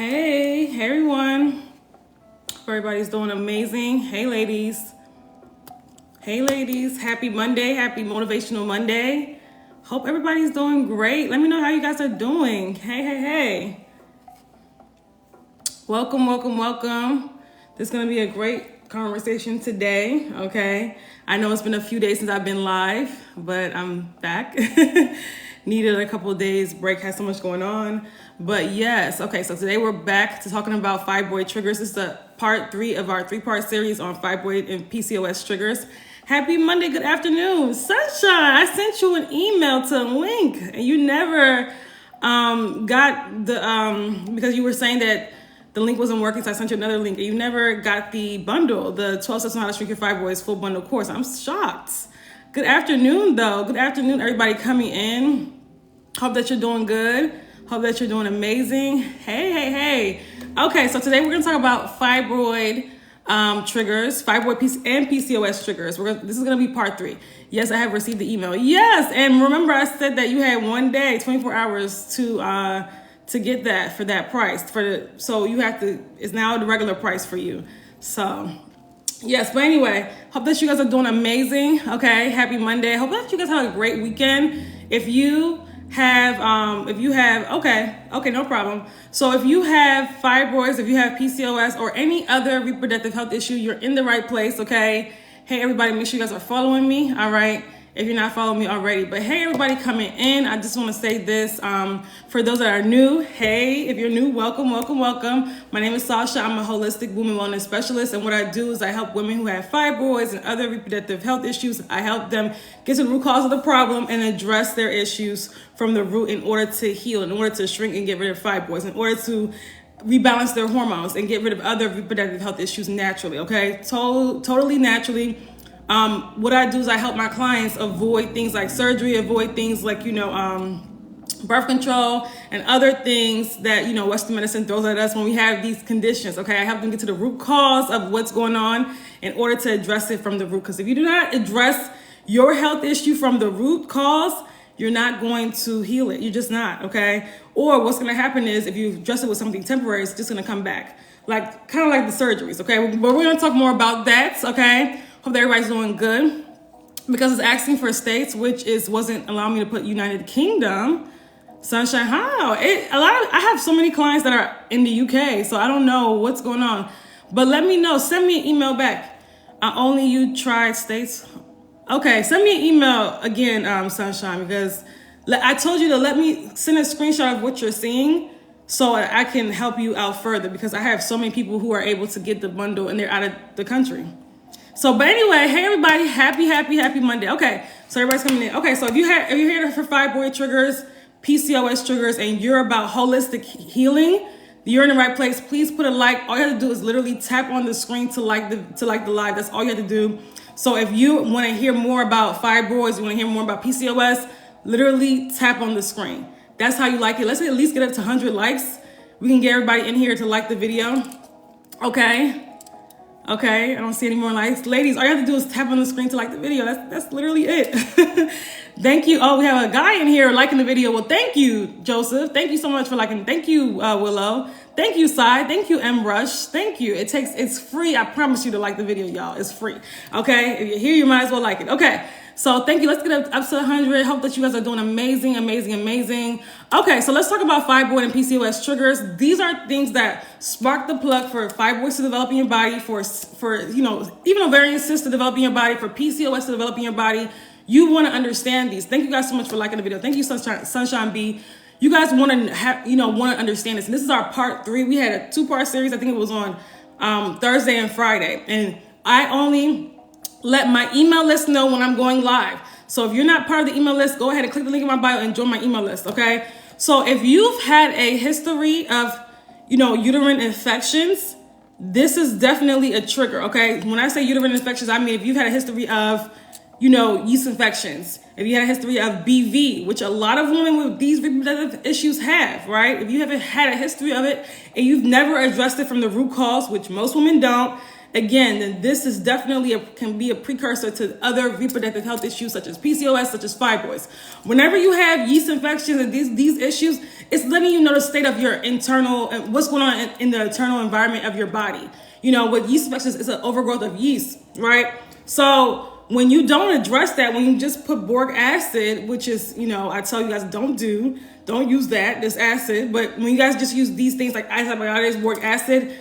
Hey everyone. Hope everybody's doing amazing. Hey ladies. Happy Monday, happy motivational Monday. Hope everybody's doing great. Let me know how you guys are doing. Hey. Welcome. This is gonna be a great conversation today, okay? I know it's been a few days since I've been live, but I'm back. Needed a couple of days break, had so much going on. But yes, okay, so today we're back to talking about fibroid triggers. This is the part 3 of our 3-part series on fibroid and PCOS triggers. Happy Monday, good afternoon. Sunshine, I sent you an email to a link and you never got the, because you were saying that the link wasn't working, so I sent you another link and you never got the bundle, the 12 Steps on How to Shrink Your Fibroids full bundle course. I'm shocked. Good afternoon, though. Good afternoon, everybody coming in. Hope that you're doing good. Hope that you're doing amazing. Hey. Okay, so today we're going to talk about fibroid triggers, fibroid and PCOS triggers. This is going to be part 3. Yes, I have received the email. Yes, and remember I said that you had 1 day, 24 hours to get that for that price. So you have to, it's now the regular price for you. So yes, but anyway, hope that you guys are doing amazing. Okay, happy Monday. Hope that you guys have a great weekend. If you have, okay, no problem. So if you have fibroids, if you have PCOS or any other reproductive health issue, you're in the right place, okay? Hey, everybody, make sure you guys are following me, all right? If you're not following me already. But hey, everybody coming in, I just want to say this. For those that are new, hey, if you're new, welcome. My name is Sasha. I'm a holistic women wellness specialist. And what I do is I help women who have fibroids and other reproductive health issues. I help them get to the root cause of the problem and address their issues from the root in order to heal, in order to shrink and get rid of fibroids, in order to rebalance their hormones and get rid of other reproductive health issues naturally, okay? Totally naturally. What I do is I help my clients avoid things like surgery, avoid things like, birth control and other things that, Western medicine throws at us when we have these conditions. Okay. I help them get to the root cause of what's going on in order to address it from the root. Because if you do not address your health issue from the root cause, you're not going to heal it. You're just not. Okay. Or what's going to happen is if you address it with something temporary, it's just going to come back. Like kind of like the surgeries. Okay. But we're going to talk more about that. Okay. Hope that everybody's doing good, because it's asking for states, which wasn't allowing me to put United Kingdom. Sunshine, how? I have so many clients that are in the UK, so I don't know what's going on. But let me know. Send me an email back. Only you tried states. Okay, send me an email again, Sunshine, because I told you to let me send a screenshot of what you're seeing so I can help you out further, because I have so many people who are able to get the bundle and they're out of the country. So, but anyway, hey everybody, happy Monday. Okay, so everybody's coming in. Okay, so if you're here for fibroid triggers, PCOS triggers, and you're about holistic healing, you're in the right place. Please put a like. All you have to do is literally tap on the screen to like the live. That's all you have to do. So if you want to hear more about fibroids, you want to hear more about PCOS, literally tap on the screen. That's how you like it. Let's at least get up to 100 likes. We can get everybody in here to like the video. Okay, I don't see any more likes. Ladies, all you have to do is tap on the screen to like the video. That's literally it. Thank you. Oh, we have a guy in here liking the video. Well, thank you, Joseph. Thank you so much for liking. Thank you, Willow. Thank you, Sai. Thank you, M. Rush. Thank you. It's free. I promise you to like the video, y'all. It's free. Okay, if you're here, you might as well like it. Okay. So thank you. Let's get up to 100. Hope that you guys are doing amazing. Okay, so let's talk about fibroid and PCOS triggers. These are things that spark the plug for fibroids to develop in your body, for even ovarian cysts to develop in your body, for PCOS to develop in your body. You want to understand these. Thank you guys so much for liking the video. Thank you, Sunshine B. You guys want to understand this. And this is our part 3. We had a 2-part series. I think it was on Thursday and Friday, and I only let my email list know when I'm going live. So if you're not part of the email list, go ahead and click the link in my bio and join my email list, okay? So if you've had a history of, uterine infections, this is definitely a trigger, okay? When I say uterine infections, I mean if you've had a history of, yeast infections, if you had a history of BV, which a lot of women with these reproductive issues have, right? If you haven't had a history of it and you've never addressed it from the root cause, which most women don't, again, then this is definitely can be a precursor to other reproductive health issues such as PCOS, such as fibroids. Whenever you have yeast infections and these issues, it's letting you know the state of your internal and what's going on in the internal environment of your body. You know, with yeast infections, it's an overgrowth of yeast, right? So when you don't address that, when you just put boric acid, which is, you know, I tell you guys don't use this acid, but when you guys just use these things like antibiotics, boric acid,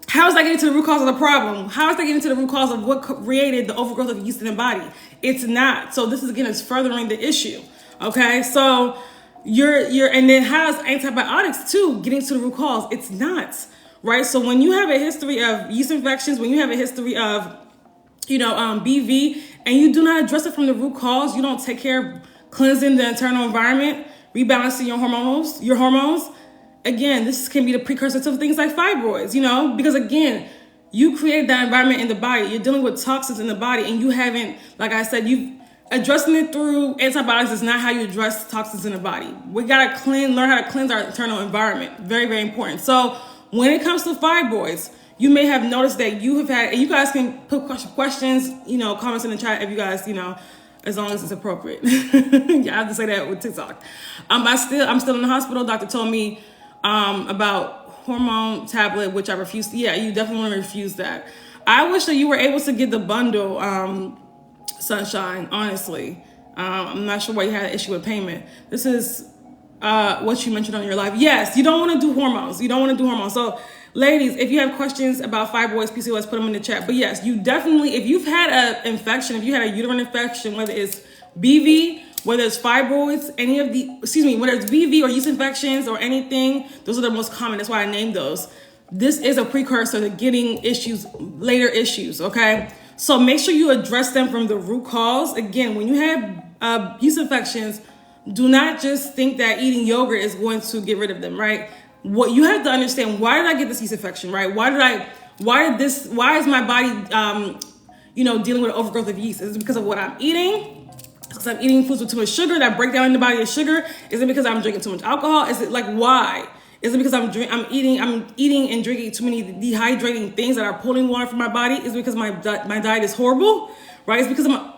how is that getting to the root cause of the problem? How is that getting to the root cause of what created the overgrowth of yeast in the body? It's not. So this is, again, is furthering the issue, okay? So and then how is antibiotics too getting to the root cause? It's not, right? So when you have a history of yeast infections, when you have a history of, BV, and you do not address it from the root cause, you don't take care of cleansing the internal environment, rebalancing your hormones, again, this can be the precursor to things like fibroids, because again, you created that environment in the body. You're dealing with toxins in the body, and you haven't, like I said, addressing it through antibiotics is not how you address toxins in the body. We gotta learn how to cleanse our internal environment. Very, very important. So when it comes to fibroids, you may have noticed that you have had, and you guys can put questions, comments in the chat if you guys, as long as it's appropriate. Yeah, I have to say that with TikTok. I'm still in the hospital. Doctor told me about hormone tablet, which I refused. Yeah, you definitely want to refuse that. I wish that you were able to get the bundle, Sunshine, honestly. I'm not sure why you had an issue with payment. This is what you mentioned on your live. Yes, you don't want to do hormones. So ladies, if you have questions about fibroids, PCOS, put them in the chat. But yes, you definitely, if you've had an infection, if you had a uterine infection, whether it's BV, whether it's fibroids, whether it's BV or yeast infections or anything, those are the most common. That's why I named those. This is a precursor to getting later issues, okay? So make sure you address them from the root cause. Again, when you have yeast infections, do not just think that eating yogurt is going to get rid of them, right? What you have to understand, why did I get this yeast infection, right? Why is my body, dealing with overgrowth of yeast? Is it because of what I'm eating? Because I'm eating foods with too much sugar that break down in the body as sugar? Is it because I'm drinking too much alcohol? Is it why? Is it because I'm eating and drinking too many dehydrating things that are pulling water from my body? Is it because my diet is horrible, right? It's because I'm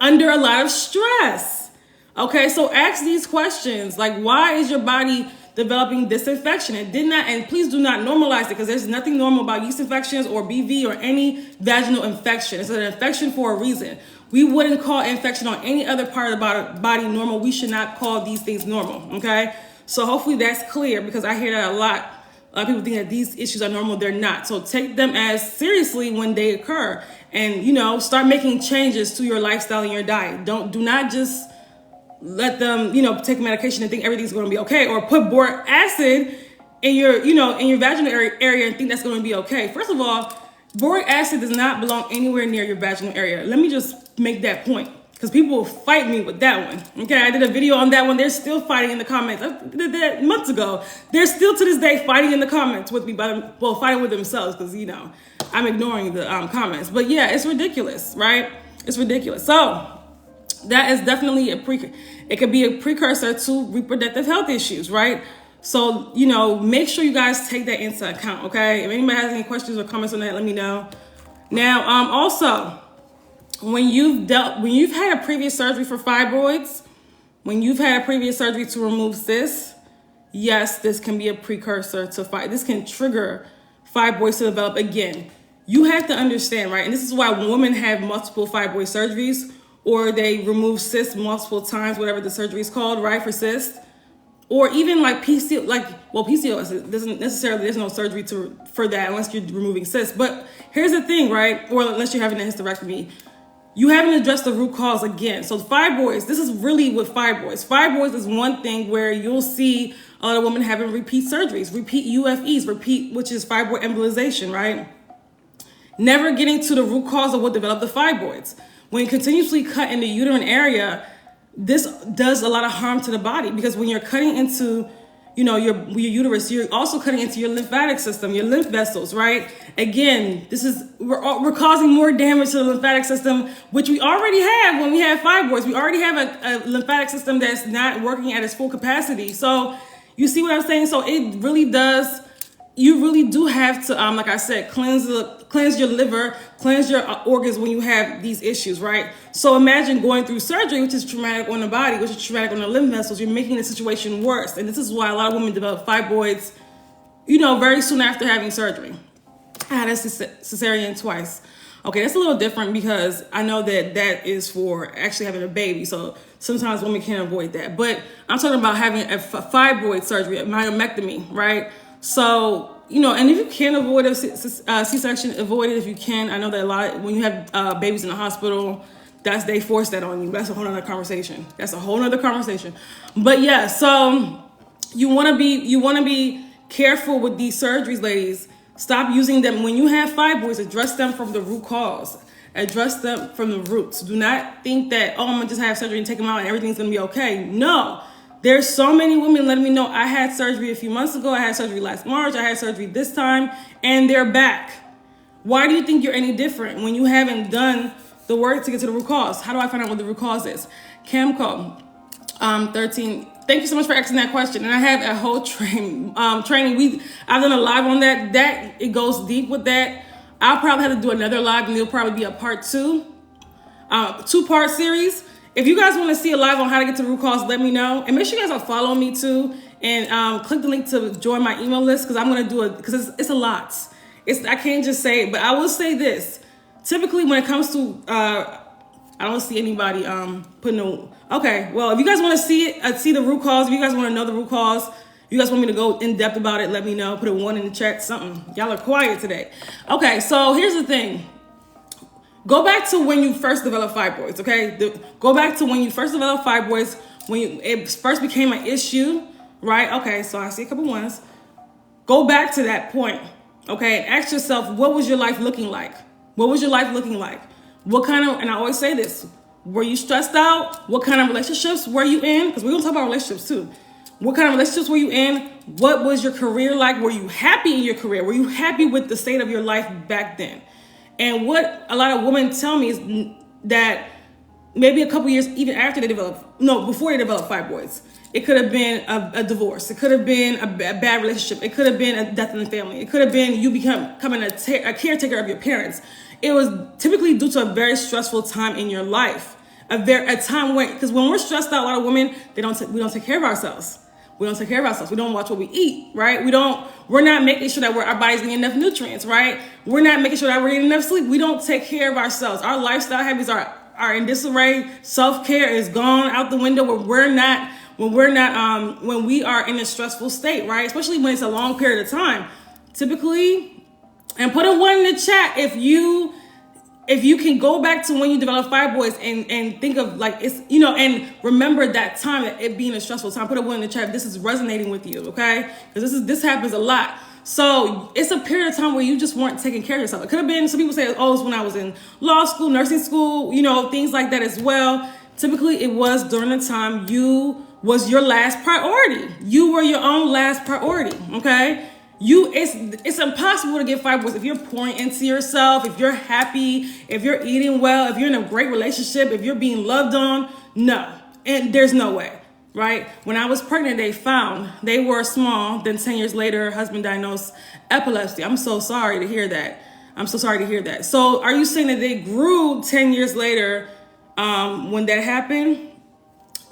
under a lot of stress. Okay, so ask these questions, like, why is your body developing this infection? And please do not normalize it, because there's nothing normal about yeast infections or BV or any vaginal infection. It's an infection for a reason. We wouldn't call infection on any other part of the body normal. We should not call these things normal, okay? So hopefully that's clear, because I hear that a lot. A lot of people think that these issues are normal. They're not. So take them as seriously when they occur, and, start making changes to your lifestyle and your diet. Do not just let them, take medication and think everything's going to be okay, or put boric acid in your vaginal area and think that's going to be okay. First of all, boric acid does not belong anywhere near your vaginal area. Let me just make that point, because people will fight me with that one. Okay, I did a video on that one. They're still fighting in the comments. I did that months ago. They're still to this day fighting in the comments with me, fighting with themselves, because, I'm ignoring the comments. But yeah, it's ridiculous, right? It's ridiculous. So that is definitely it could be a precursor to reproductive health issues, right? So, make sure you guys take that into account, okay? If anybody has any questions or comments on that, let me know. Now, also, when you've had a previous surgery for fibroids, when you've had a previous surgery to remove cysts, yes, this can be a precursor to this can trigger fibroids to develop again. You have to understand, right? And this is why women have multiple fibroid surgeries, or they remove cysts multiple times, whatever the surgery is called, right, for cysts. Or even like PCOS, doesn't necessarily, there's no surgery for that unless you're removing cysts. But here's the thing, right? Or unless you're having a hysterectomy, you haven't addressed the root cause again. So fibroids, this is really with fibroids. Fibroids is one thing where you'll see a lot of women having repeat surgeries, repeat UFEs, which is fibroid embolization, right? Never getting to the root cause of what developed the fibroids. When you continuously cut in the uterine area, this does a lot of harm to the body, because when you're cutting into, your uterus, you're also cutting into your lymphatic system, your lymph vessels, right? Again, we're causing more damage to the lymphatic system, which we already have when we have fibroids. We already have a lymphatic system that's not working at its full capacity. So you see what I'm saying? So it really does you really do have to, like I said, cleanse your liver, cleanse your organs when you have these issues, right? So imagine going through surgery, which is traumatic on the body, which is traumatic on the lymph vessels. You're making the situation worse. And this is why a lot of women develop fibroids, very soon after having surgery. I had a cesarean twice. Okay, that's a little different because I know that is for actually having a baby. So sometimes women can't avoid that. But I'm talking about having a fibroid surgery, a myomectomy, right? So, and if you can avoid a C-section, avoid it if you can. I know that when you have babies in the hospital, they force that on you. That's a whole other conversation. But yeah, so you want to be careful with these surgeries, ladies. Stop using them. When you have fibroids, address them from the root cause. Address them from the roots. Do not think that, I'm going to just have surgery and take them out and everything's going to be okay. No. There's so many women letting me know, I had surgery a few months ago. I had surgery last March. I had surgery this time. And they're back. Why do you think you're any different when you haven't done the work to get to the root cause? How do I find out what the root cause is? Camco, 13. Thank you so much for asking that question. And I have a whole training. I've done a live on that. It goes deep with that. I'll probably have to do another live, and it'll probably be a part 2, 2-part series. If you guys want to see a live on how to get to the root cause, let me know. And make sure you guys are following me too, and click the link to join my email list because I'm gonna do it because it's a lot. I can't just say it, but I will say this. Typically, when it comes to I don't see anybody putting a... Okay, well, if you guys want to see it, see the root cause, if you guys want to know the root cause, you guys want me to go in depth about it, let me know. Put a 1 in the chat, something. Y'all are quiet today. Okay, so here's the thing. Go back to when you first developed fibroids, okay? Go back to when you first developed fibroids, when it first became an issue, right? Okay, so I see a couple ones. Go back to that point, okay? And ask yourself, what was your life looking like? What was your life looking like? What kind of, and I always say this, were you stressed out? What kind of relationships were you in? Because we're going to talk about relationships too. What kind of relationships were you in? What was your career like? Were you happy in your career? Were you happy with the state of your life back then? And what a lot of women tell me is that maybe a couple years even after they before they developed fibroids, it could have been a divorce. It could have been a bad relationship. It could have been a death in the family. It could have been you becoming a caretaker of your parents. It was typically due to a very stressful time in your life. A time when, because when we're stressed out, a lot of women, we don't take care of ourselves. We don't take care of ourselves. We don't watch what we eat, right? We're not making sure that our body's getting enough nutrients, right? We're not making sure that we're getting enough sleep. We don't take care of ourselves. Our lifestyle habits are in disarray. Self-care is gone out the window when we are in a stressful state, right? Especially when it's a long period of time. Typically, and put a 1 in the chat if you can go back to when you develop fibroids and think of like it's, and remember that time, that it being a stressful time. Put a 1 in the chat if this is resonating with you, okay? Because this happens a lot. So it's a period of time where you just weren't taking care of yourself. It could have been, some people say, it's when I was in law school, nursing school, things like that as well. Typically it was during the time you was your last priority. You were your own last priority, okay? It's impossible to get fibroids if you're pouring into yourself, if you're happy, if you're eating well, if you're in a great relationship, if you're being loved on. No, and there's no way, right? When I was pregnant, they were small. Then 10 years later, husband diagnosed epilepsy. I'm so sorry to hear that. So are you saying that they grew 10 years later when that happened?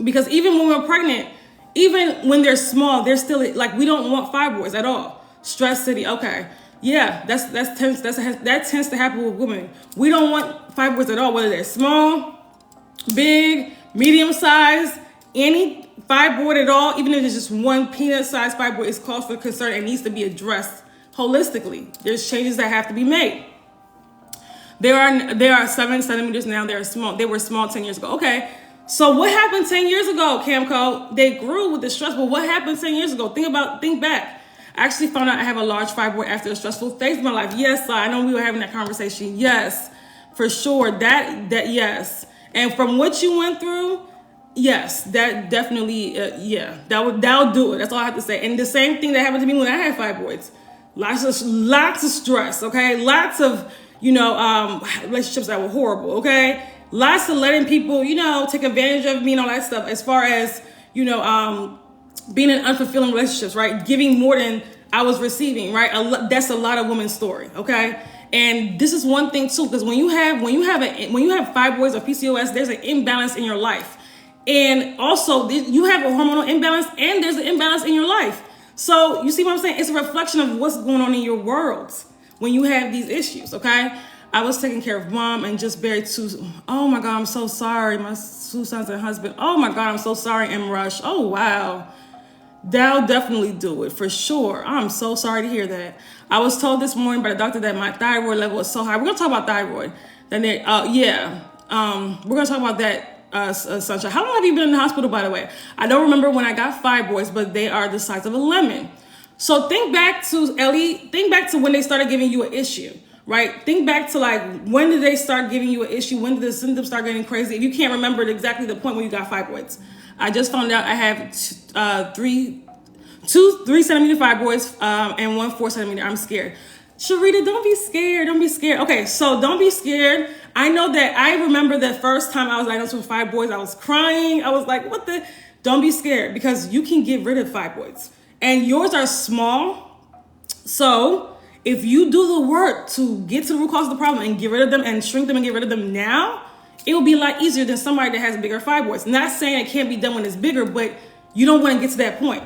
Because even when we're pregnant, even when they're small, they're still like, we don't want fibroids at all. Stress City, okay. Yeah, that tends to happen with women. We don't want fibroids at all, whether they're small, big, medium size, any fibroid at all, even if it's just one peanut-sized fibroid, is cause for concern and needs to be addressed holistically. There's changes that have to be made. There are 7 centimeters now. They were small 10 years ago. Okay. So what happened 10 years ago, Camco? They grew with the stress, but what happened 10 years ago? Think back. I actually found out I have a large fibroid after a stressful phase of my life. Yes, I know we were having that conversation. Yes, for sure. That yes. And from what you went through, yes, that definitely, that'll do it. That's all I have to say. And the same thing that happened to me when I had fibroids. Lots of stress, okay? Lots of, relationships that were horrible, okay? Lots of letting people, take advantage of me and all that stuff as far as, being in unfulfilling relationships, right? Giving more than I was receiving, right? That's a lot of women's story, okay? And this is one thing too, because when you have fibroids or PCOS, there's an imbalance in your life. And also you have a hormonal imbalance and there's an imbalance in your life. So you see what I'm saying? It's a reflection of what's going on in your world when you have these issues, okay? I was taking care of mom and just buried two. Oh my God, I'm so sorry. My 2 sons and husband. Oh my God, I'm so sorry, M. Rush. Oh, wow. That'll definitely do it for sure. I'm so sorry to hear that. I was told this morning by the doctor that my thyroid level is so high. We're gonna talk about thyroid. Then we're gonna talk about that, Sunshine. How long have you been in the hospital, by the way? I don't remember when I got fibroids, but they are the size of a lemon. So think back to Ellie. Think back to when they started giving you an issue, right? Think back to like when did they start giving you an issue? When did the symptoms start getting crazy? If you can't remember exactly the point when you got fibroids. I just found out I have 3 centimeter fibroids and 1 4 centimeter. I'm scared. Sharita, don't be scared. Don't be scared. Okay, so don't be scared. I know that I remember the first time I was diagnosed with fibroids, I was crying. I was like, what the? Don't be scared because you can get rid of fibroids. And yours are small. So if you do the work to get to the root cause of the problem and get rid of them and shrink them and get rid of them now, it will be a lot easier than somebody that has bigger fibroids. Not saying it can't be done when it's bigger, but you don't want to get to that point.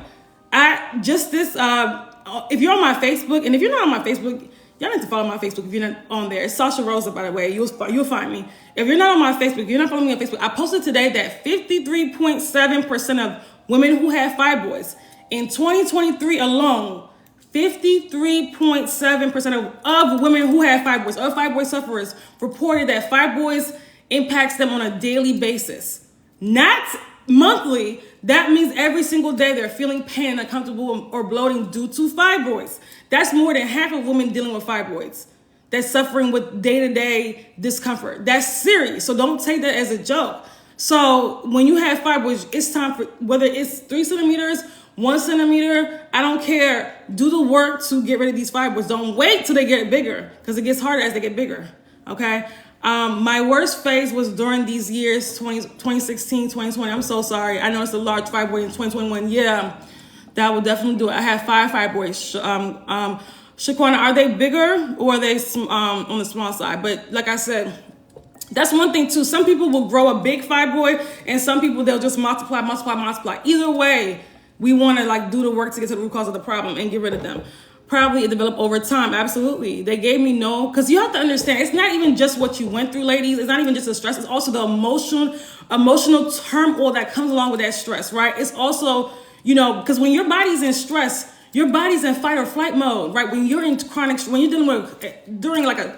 If you're on my Facebook, and if you're not on my Facebook, y'all need to follow my Facebook if you're not on there. It's Sasha Rosa, by the way. You'll find me. If you're not on my Facebook, if you're not following me on Facebook, I posted today that 53.7% of women who have fibroids in 2023 alone, 53.7% of women who have fibroids, or fibroid sufferers, reported that fibroids impacts them on a daily basis, not monthly. That means every single day they're feeling pain, uncomfortable, or bloating due to fibroids. That's more than half of women dealing with fibroids that's suffering with day-to-day discomfort. That's serious. So don't take that as a joke. So when you have fibroids, it's time for, whether it's 3 centimeters, 1 centimeter, I don't care. Do the work to get rid of these fibroids. Don't wait till they get bigger because it gets harder as they get bigger. Okay. My worst phase was during these years, 2016, 2020. I'm so sorry. I know it's a large fibroid in 2021. Yeah, that will definitely do it. I have 5 fibroids. Shaquana, are they bigger or are they on the small side? But like I said, that's one thing too. Some people will grow a big fibroid and some people, they'll just multiply. Either way, we want to like do the work to get to the root cause of the problem and get rid of them. Probably it developed over time. Absolutely. They gave me because you have to understand, it's not even just what you went through, ladies. It's not even just the stress. It's also the emotional turmoil that comes along with that stress, right? It's also, because when your body's in stress, your body's in fight or flight mode, right? When you're in when you're dealing with,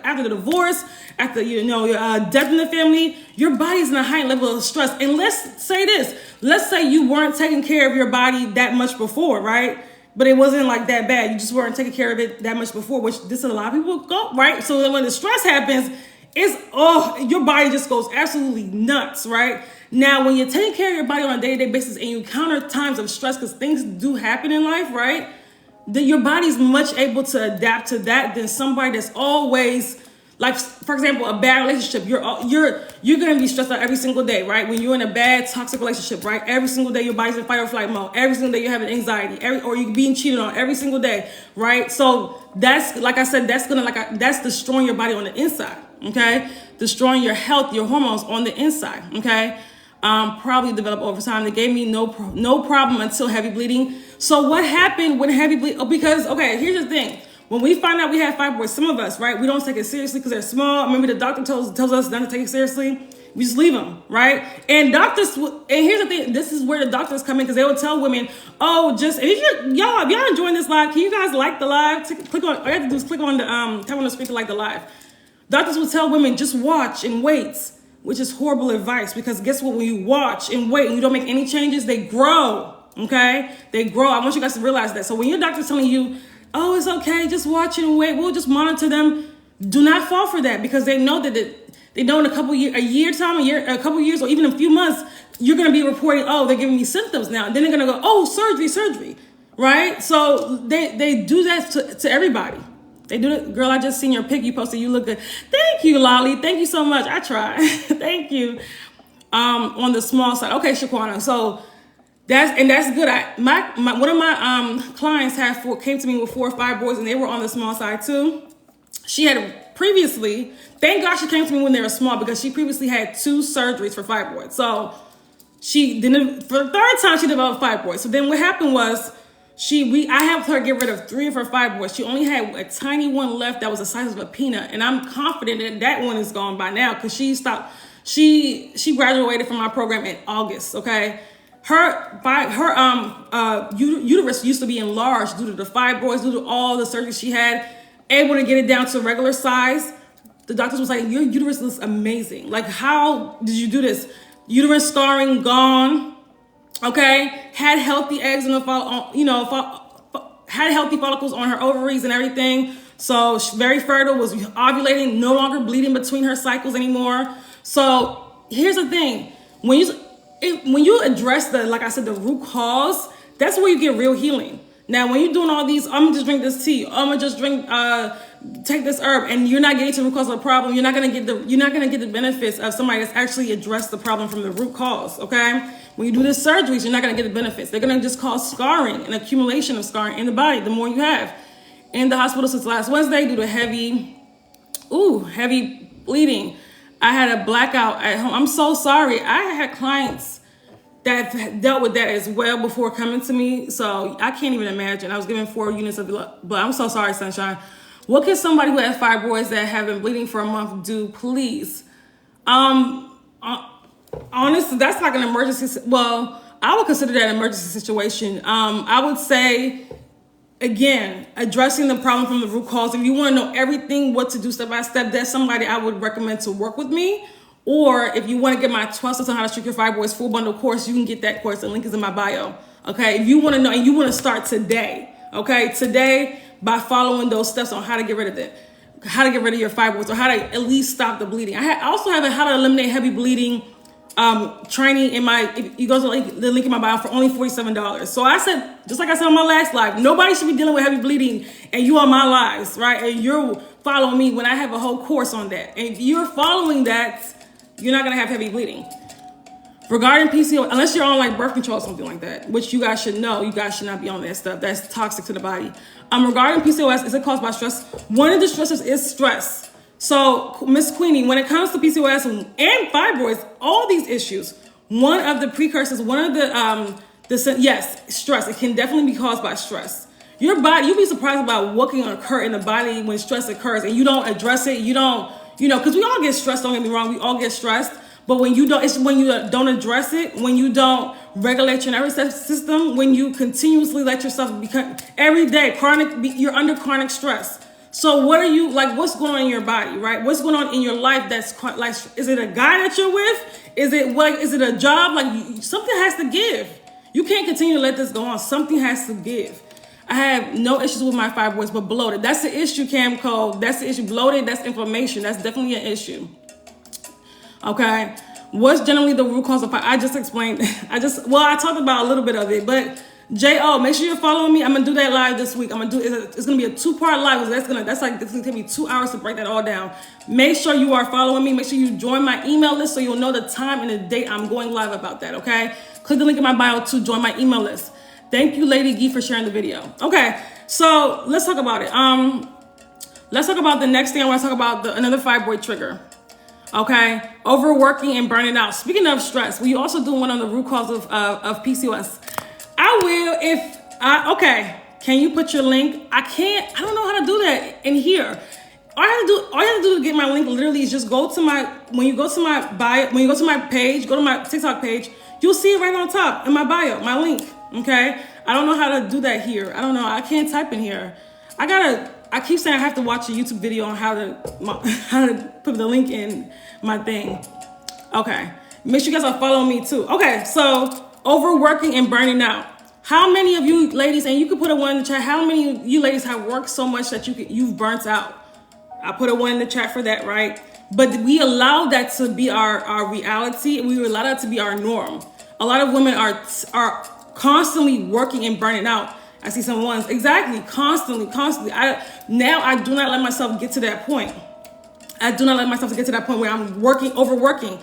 after the divorce, after, death in the family, your body's in a high level of stress. And let's say you weren't taking care of your body that much before, right? But it wasn't like that bad. You just weren't taking care of it that much before, which this is a lot of people go, right? So then when the stress happens, your body just goes absolutely nuts, right? Now, when you're taking care of your body on a day-to-day basis and you encounter times of stress, because things do happen in life, right? Then your body's much able to adapt to that than somebody that's always, like, for example, a bad relationship. You're going to be stressed out every single day, right? When you're in a bad, toxic relationship, right? Every single day, your body's in fight or flight mode. Every single day, you're having anxiety, or you're being cheated on every single day, right? So that's, like I said, that's destroying your body on the inside, okay? Destroying your health, your hormones on the inside, okay? Probably developed over time. They gave me no problem until heavy bleeding. So what happened when heavy bleeding? Because, okay, here's the thing. When we find out we have fibroids, some of us, right, we don't take it seriously because they're small. Maybe the doctor tells us not to take it seriously. We just leave them, right? And here's the thing. This is where the doctors come in because they will tell women, if y'all enjoying this live, can you guys like the live? All you have to do is click on the tap on the screen to like the live. Doctors will tell women, just watch and wait, which is horrible advice because guess what? When you watch and wait and you don't make any changes, they grow, okay? They grow. I want you guys to realize that. So when your doctor's telling you, oh, it's okay, just watch and wait, we'll just monitor them, do not fall for that because they know that they know in a couple years, a couple years, or even a few months, you're going to be reporting, oh, they're giving me symptoms now. And then they're going to go, oh, surgery, right? So they do that to everybody. They do it. Girl, I just seen your pic you posted. You look good. Thank you, Lolly. Thank you so much. I try. Thank you. On the small side. Okay, Shaquana. So That's good. One of my clients came to me with 4 fibroids, and they were on the small side too. She had previously, thank God she came to me when they were small, because she previously had 2 surgeries for fibroids. So she didn't, for the 3rd time she developed fibroids. So then what happened was I helped her get rid of 3 of her fibroids. She only had a tiny one left that was the size of a peanut, and I'm confident that that one is gone by now, because she stopped. She graduated from my program in August. Okay. Her uterus used to be enlarged due to the fibroids, due to all the surgeries she had, able to get it down to regular size. The doctors was like, your uterus looks amazing. Like, how did you do this? Uterus scarring gone. Okay. Had healthy eggs in the had healthy follicles on her ovaries and everything. So she's very fertile, was ovulating, no longer bleeding between her cycles anymore. So here's the thing. When you address like I said, the root cause, that's where you get real healing. Now, when you're doing all these, I'm gonna just drink this tea, I'm gonna just take this herb, and you're not getting to the root cause of the problem, you're not gonna get the benefits of somebody that's actually addressed the problem from the root cause. Okay, when you do the surgeries, you're not gonna get the benefits. They're gonna just cause scarring, an accumulation of scarring in the body. The more you have. In the hospital since last Wednesday due to heavy bleeding. I had a blackout at home. I'm so sorry. I had clients that dealt with that as well before coming to me. So I can't even imagine. I was given 4 units of blood. I'm so sorry, Sunshine. What can somebody who has fibroids that have been bleeding for a month do, please? Honestly, that's like an emergency. Well, I would consider that an emergency situation. I would say, again, addressing the problem from the root cause. If you want to know everything, what to do step by step, that's somebody I would recommend to work with me. Or if you want to get my 12 steps on how to treat your fibroids full bundle course, you can get that course. The link is in my bio. Okay. If you want to know and you want to start today, okay, today by following those steps on how to get rid of it, how to get rid of your fibroids, or how to at least stop the bleeding. I also have a how to eliminate heavy bleeding training if you go to the link in my bio for only $47. So I said, just like I said on my last live, nobody should be dealing with heavy bleeding, and you on my lives, right? And you're following me when I have a whole course on that. And if you're following that, you're not gonna have heavy bleeding. Regarding PCOS, unless you're on like birth control or something like that, which you guys should know, you guys should not be on that stuff. That's toxic to the body. Regarding PCOS, is it caused by stress? One of the stressors is stress. So, Miss Queenie, when it comes to PCOS and fibroids, all these issues, one of the precursors, yes, stress. It can definitely be caused by stress. Your body, you'll be surprised about what can occur in the body when stress occurs, and you don't address it. You don't, because we all get stressed. Don't get me wrong, we all get stressed. But when you don't, it's when you don't address it, when you don't regulate your nervous system, when you continuously let yourself become every day you're under chronic stress. So what are you like? What's going on in your body, right? What's going on in your life? That's like, is it a guy that you're with? Is it a job? Like something has to give. You can't continue to let this go on. Something has to give. I have no issues with my fibroids, but bloated. That's the issue, Camco. That's the issue. Bloated, that's inflammation. That's definitely an issue. Okay. What's generally the root cause of fibroids? I just explained. I talked about a little bit of it, but J.O., make sure you're following me. I'm going to do that live this week. It's going to be a 2-part live. It's going to take me 2 hours to break that all down. Make sure you are following me. Make sure you join my email list so you'll know the time and the date I'm going live about that. Okay. Click the link in my bio to join my email list. Thank you, Lady Gee, for sharing the video. Okay. So let's talk about it. Let's talk about the next thing. I want to talk about another fibroid trigger. Okay, overworking and burning out. Speaking of stress, will you also do one on the root cause of PCOS? I will okay. Can you put your link? I don't know how to do that in here. All you have to do to get my link literally is just go to when you go to my page, go to my TikTok page, you'll see it right on top in my bio, my link. Okay. I don't know how to do that here. I don't know. I can't type in here. I keep saying I have to watch a YouTube video on how to put the link in my thing. Okay. Make sure you guys are following me too. Okay. So overworking and burning out. How many of you ladies, and you can put a 1 in the chat, how many of you ladies have worked so much that you've burnt out? I put a 1 in the chat for that, right? But we allow that to be our reality. We allow that to be our norm. A lot of women are constantly working and burning out. I see some ones. Exactly. Constantly. I do not let myself get to that point. I do not let myself get to that point where I'm overworking.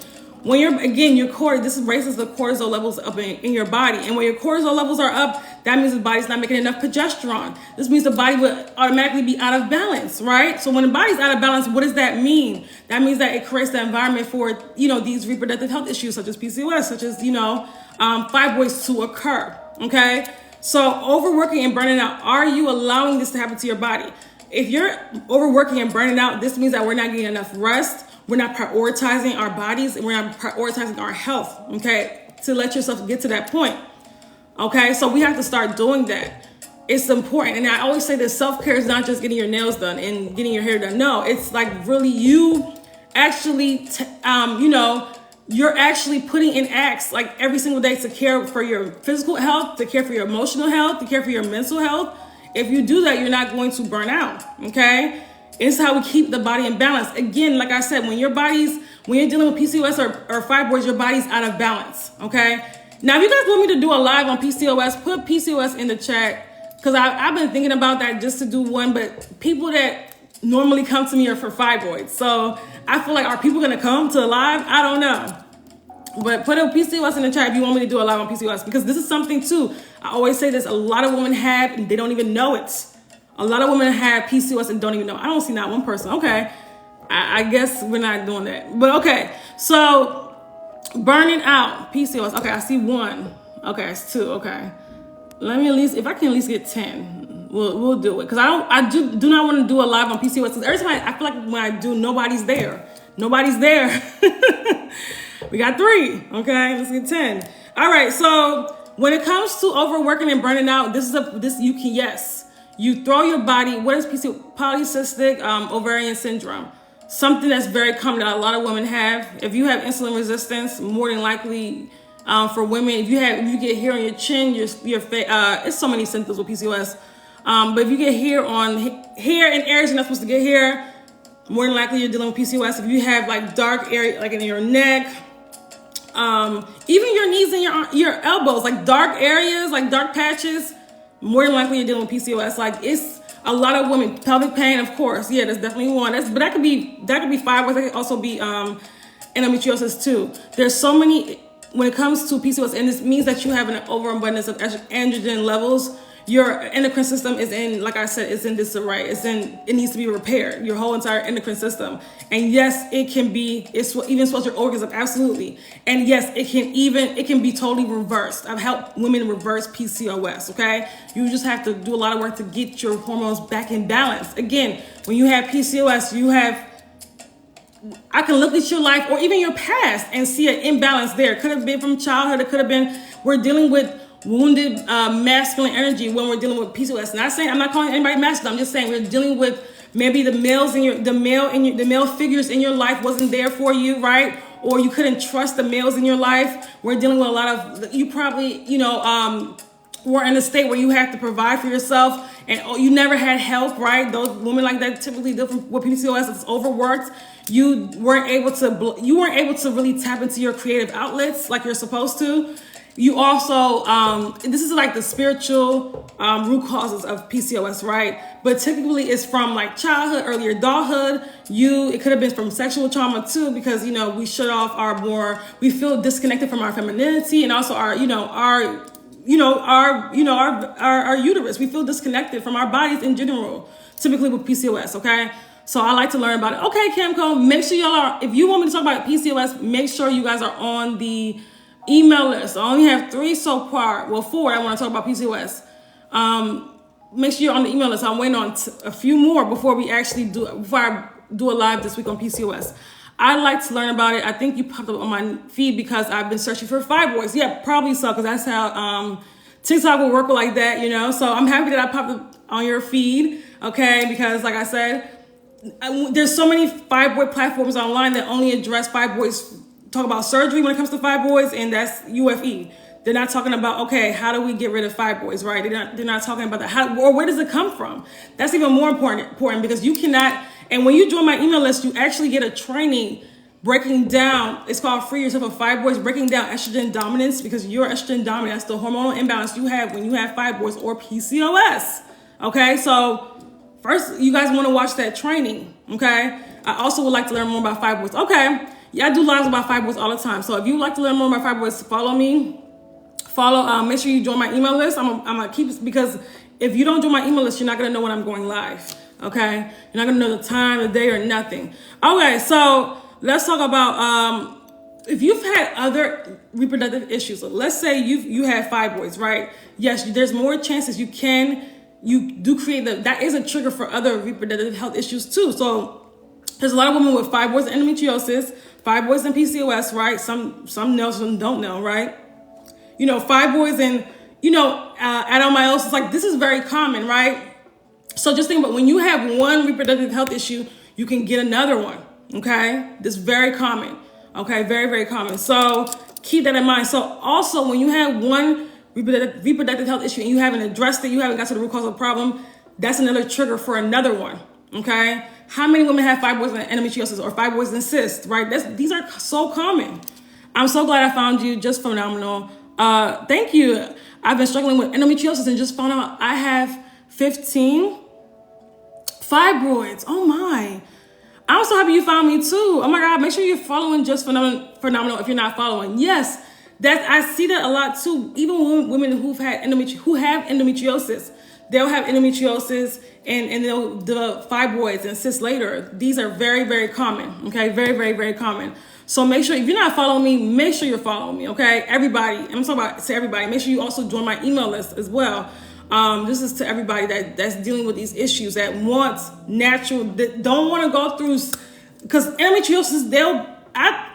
when you're, again, this raises the cortisol levels up in your body. And when your cortisol levels are up, that means the body's not making enough progesterone. This means the body will automatically be out of balance, right? So when the body's out of balance, what does that mean? That means that it creates the environment for, these reproductive health issues such as PCOS, such as, fibroids to occur, okay? So overworking and burning out, are you allowing this to happen to your body? If you're overworking and burning out, this means that we're not getting enough rest. We're not prioritizing our bodies, and we're not prioritizing our health, okay, to let yourself get to that point, okay? So we have to start doing that. It's important. And I always say that self-care is not just getting your nails done and getting your hair done. No, it's like really you actually, you're actually putting in acts like every single day to care for your physical health, to care for your emotional health, to care for your mental health. If you do that, you're not going to burn out, okay? It's how we keep the body in balance. Again, like I said, when you're dealing with PCOS or fibroids, your body's out of balance, okay? Now, if you guys want me to do a live on PCOS, put PCOS in the chat, because I've been thinking about that just to do one, but people that normally come to me are for fibroids. So I feel like, are people gonna come to a live? I don't know. But put a PCOS in the chat if you want me to do a live on PCOS, because this is something too. I always say this, a lot of women have, and they don't even know it. A lot of women have PCOS and don't even know. I don't see not one person. Okay. I guess we're not doing that. But okay. So burning out PCOS. Okay. I see one. Okay. It's two. Okay. Let me if I can at least get 10, we'll do it. Cause I do not want to do a live on PCOS. Cause every time I feel like when I do, nobody's there. Nobody's there. We got 3. Okay. Let's get 10. All right. So when it comes to overworking and burning out, you throw your body, what is PCOS? Polycystic ovarian syndrome. Something that's very common that a lot of women have. If you have insulin resistance, more than likely for women, if you get hair on your chin, your face, it's so many symptoms with PCOS. But if you get hair in areas you're not supposed to get hair, more than likely you're dealing with PCOS. If you have like dark area, like in your neck, even your knees and your elbows, like dark areas, like dark patches, more than likely you're dealing with PCOS. Like it's a lot of women. Pelvic pain, of course. Yeah, that's definitely one. But that could be fibroids. That could also be endometriosis too. There's so many when it comes to PCOS, and this means that you have an overabundance of androgen levels. Your endocrine system is in, like I said, it's in disarray. It needs to be repaired. Your whole entire endocrine system. And yes, it even swells your organs up, absolutely. And yes, it can be totally reversed. I've helped women reverse PCOS, okay? You just have to do a lot of work to get your hormones back in balance. Again, when you have PCOS, I can look at your life or even your past and see an imbalance there. It could have been from childhood. It could have been, we're dealing with wounded masculine energy when we're dealing with PCOS. I'm not calling anybody masculine. I'm just saying we're dealing with maybe the male figures in your life wasn't there for you, right? Or you couldn't trust the males in your life. We're dealing with a lot of, you probably, were in a state where you have to provide for yourself and you never had help, right? Those women like that typically deal with PCOS. It's overworked. You weren't able to really tap into your creative outlets like you're supposed to. You also, this is like the spiritual root causes of PCOS, right? But typically it's from like childhood, early adulthood. It could have been from sexual trauma too, because, we shut off we feel disconnected from our femininity and also our uterus. We feel disconnected from our bodies in general, typically with PCOS, okay? So I like to learn about it. Okay, Camco, make sure if you want me to talk about PCOS, make sure you guys are on the email list. I only have 3 so far. Well, 4 I want to talk about PCOS. Make sure you're on the email list. I'm waiting on a few more before I do a live this week on PCOS. I'd like to learn about it. I think you popped up on my feed because I've been searching for fibroids. Yeah, probably so, because that's how TikTok will work like that, So I'm happy that I popped up on your feed, okay? Because like I said, there's so many fibroid platforms online that only address fibroids, talk about surgery when it comes to fibroids, and that's UFE. They're not talking about, okay, how do we get rid of fibroids, right? They're not talking about that. Or where does it come from? That's even more important because you cannot, and when you join my email list, you actually get a training breaking down, it's called Free Yourself of Fibroids, breaking down estrogen dominance, because you're estrogen dominant. That's the hormonal imbalance you have when you have fibroids or PCOS. Okay, so first, you guys want to watch that training, okay? I also would like to learn more about fibroids. Okay, Yeah, I do lives about fibroids all the time. So if you would like to learn more about fibroids, follow me. Make sure you join my email list. I'm gonna keep, because if you don't join my email list, you're not gonna know when I'm going live. Okay, you're not gonna know the time, the day, or nothing. Okay, so let's talk about if you've had other reproductive issues. So let's say you have fibroids, right? Yes, there's more chances you do create that is a trigger for other reproductive health issues too. So there's a lot of women with fibroids and endometriosis, fibroids and PCOS, right? Some know, some don't know, right? Fibroids and, adenomyosis, like this is very common, right? So just think about when you have one reproductive health issue, you can get another one, okay? This is very common, okay? Very, very common. So keep that in mind. So also when you have one reproductive health issue and you haven't addressed it, you haven't got to the root cause of the problem, that's another trigger for another one, okay? How many women have fibroids and endometriosis or fibroids and cysts, right? These are so common. I'm so glad I found you. Just phenomenal. Thank you. I've been struggling with endometriosis and just found out I have 15 fibroids. Oh my. I'm so happy you found me too. Oh my God. Make sure you're following Just Phenomenal if you're not following. Yes, I see that a lot too. Even women who have endometriosis, they'll have endometriosis and they'll develop fibroids and cysts later. These are very, very common. Okay. Very, very, very common. So make sure, if you're not following me, make sure you're following me, okay? Everybody, I'm talking about to everybody. Make sure you also join my email list as well. This is to everybody that's dealing with these issues, that wants natural, that don't want to go through, because endometriosis,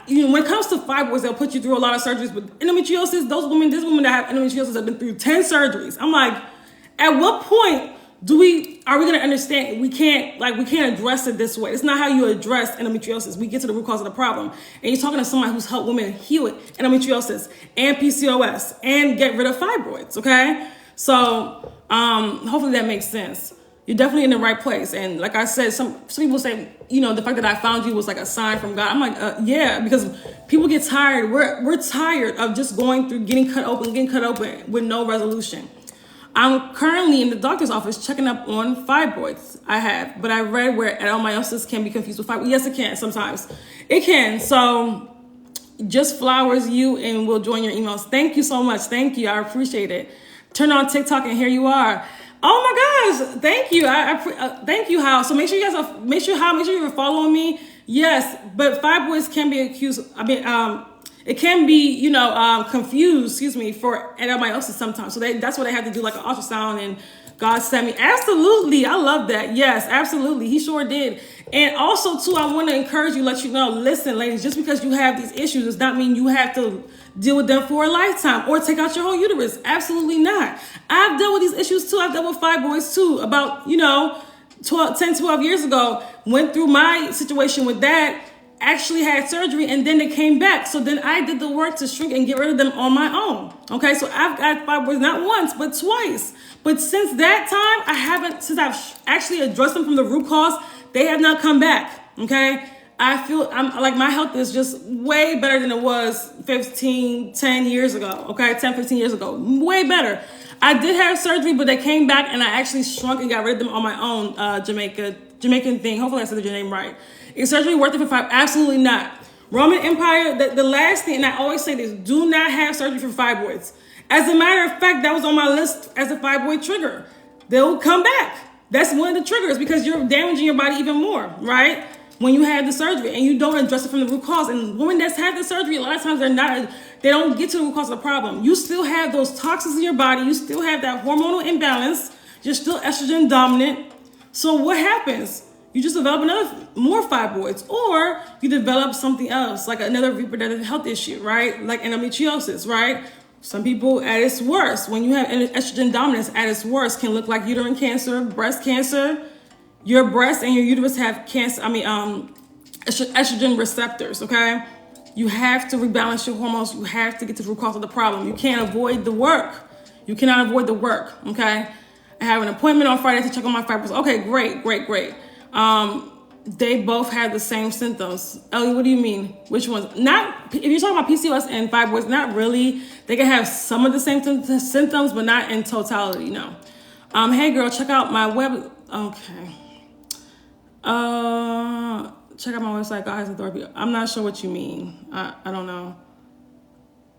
when it comes to fibroids, they'll put you through a lot of surgeries, but endometriosis, this women that have endometriosis have been through 10 surgeries. I'm like, at what point are we going to understand we can't address it this way? It's not how you address endometriosis. We get to the root cause of the problem. And you're talking to somebody who's helped women heal it, endometriosis and PCOS, and get rid of fibroids, okay? So hopefully that makes sense. You're definitely in the right place. And like I said, some people say, the fact that I found you was like a sign from God. I'm like, yeah, because people get tired. We're tired of just going through, getting cut open with no resolution. I'm currently in the doctor's office checking up on fibroids. But I read where adenomyosis can be confused with fibroids. Yes, it can sometimes. It can. So just flowers you and we'll join your emails. Thank you so much. Thank you. I appreciate it. Turn on TikTok and here you are. Oh my gosh. Thank you. Thank you, Hal. So make sure you're following me. Yes, but fibroids can be accused. It can be, confused, for adenomyosis sometimes. So that's why they have to do like an ultrasound, and God sent me. Absolutely. I love that. Yes, absolutely. He sure did. And also too, I want to encourage you, let you know, listen, ladies, just because you have these issues does not mean you have to deal with them for a lifetime or take out your whole uterus. Absolutely not. I've dealt with these issues too. I've dealt with fibroids too. About, 12 years ago, went through my situation with that. Actually had surgery and then they came back. So then I did the work to shrink and get rid of them on my own. Okay, so I've got fibroids not once, but twice. But since that time, since I've actually addressed them from the root cause, they have not come back. Okay, I feel my health is just way better than it was 10 years ago. Okay, 10, 15 years ago, way better. I did have surgery, but they came back and I actually shrunk and got rid of them on my own. Jamaican thing. Hopefully I said your name right. Is surgery worth it for fibroids? Absolutely not. Roman Empire, the last thing, and I always say this, do not have surgery for fibroids. As a matter of fact, that was on my list as a fibroid trigger. They'll come back. That's one of the triggers because you're damaging your body even more, right? When you have the surgery and you don't address it from the root cause. And women that's had the surgery, a lot of times they don't get to the root cause of the problem. You still have those toxins in your body. You still have that hormonal imbalance. You're still estrogen dominant. So what happens? You just develop more fibroids, or you develop something else, like another reproductive health issue, right? Like endometriosis, right? Some people at its worst, when you have estrogen dominance at its worst, can look like uterine cancer, breast cancer. Your breast and your uterus have cancer, estrogen receptors, okay? You have to rebalance your hormones. You have to get to the root cause of the problem. You can't avoid the work. You cannot avoid the work, okay? I have an appointment on Friday to check on my fibroids. Okay, great. They both have the same symptoms. Ellie, what do you mean? Which ones? Not, if you're talking about PCOS and fibroids, not really. They can have some of the same symptoms, but not in totality, no. Hey girl, check out my web. Okay. check out my website, God Has Authority. I'm not sure what you mean. I don't know.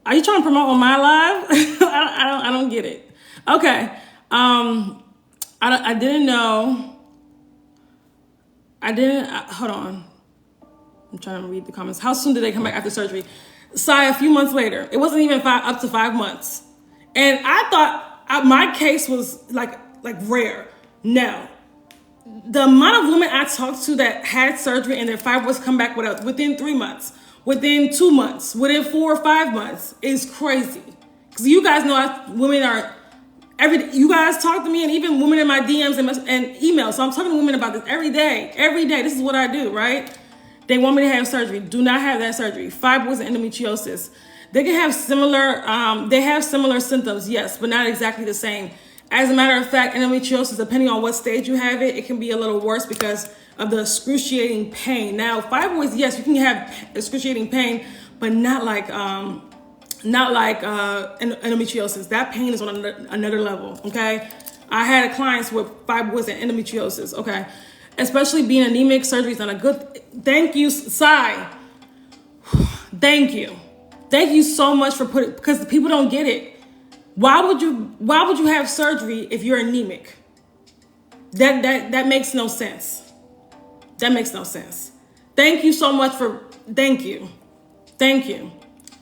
Are you trying to promote on my live? I don't get it. Okay. I didn't know. Hold on. I'm trying to read the comments. How soon did they come back after surgery? Sai, a few months later. It wasn't even up to 5 months. And I thought my case was like rare. No. The amount of women I talked to that had surgery and their fibroids come back within 3 months, within 2 months, within 4 or 5 months is crazy. Because you guys know women are, you guys talk to me, and even women in my DMs and emails. So I'm talking to women about this every day. Every day. This is what I do, right? They want me to have surgery. Do not have that surgery. Fibroids and endometriosis. They can have similar symptoms, yes, but not exactly the same. As a matter of fact, endometriosis, depending on what stage you have it, it can be a little worse because of the excruciating pain. Now, fibroids, yes, you can have excruciating pain, but not like endometriosis. That pain is on another level, okay? I had clients with fibroids and endometriosis, okay? Especially being anemic, surgery is not a good. Thank you, Sai. Thank you. Thank you so much for putting, because people don't get it. Why would you have surgery if you're anemic? That makes no sense. That makes no sense. Thank you so much thank you.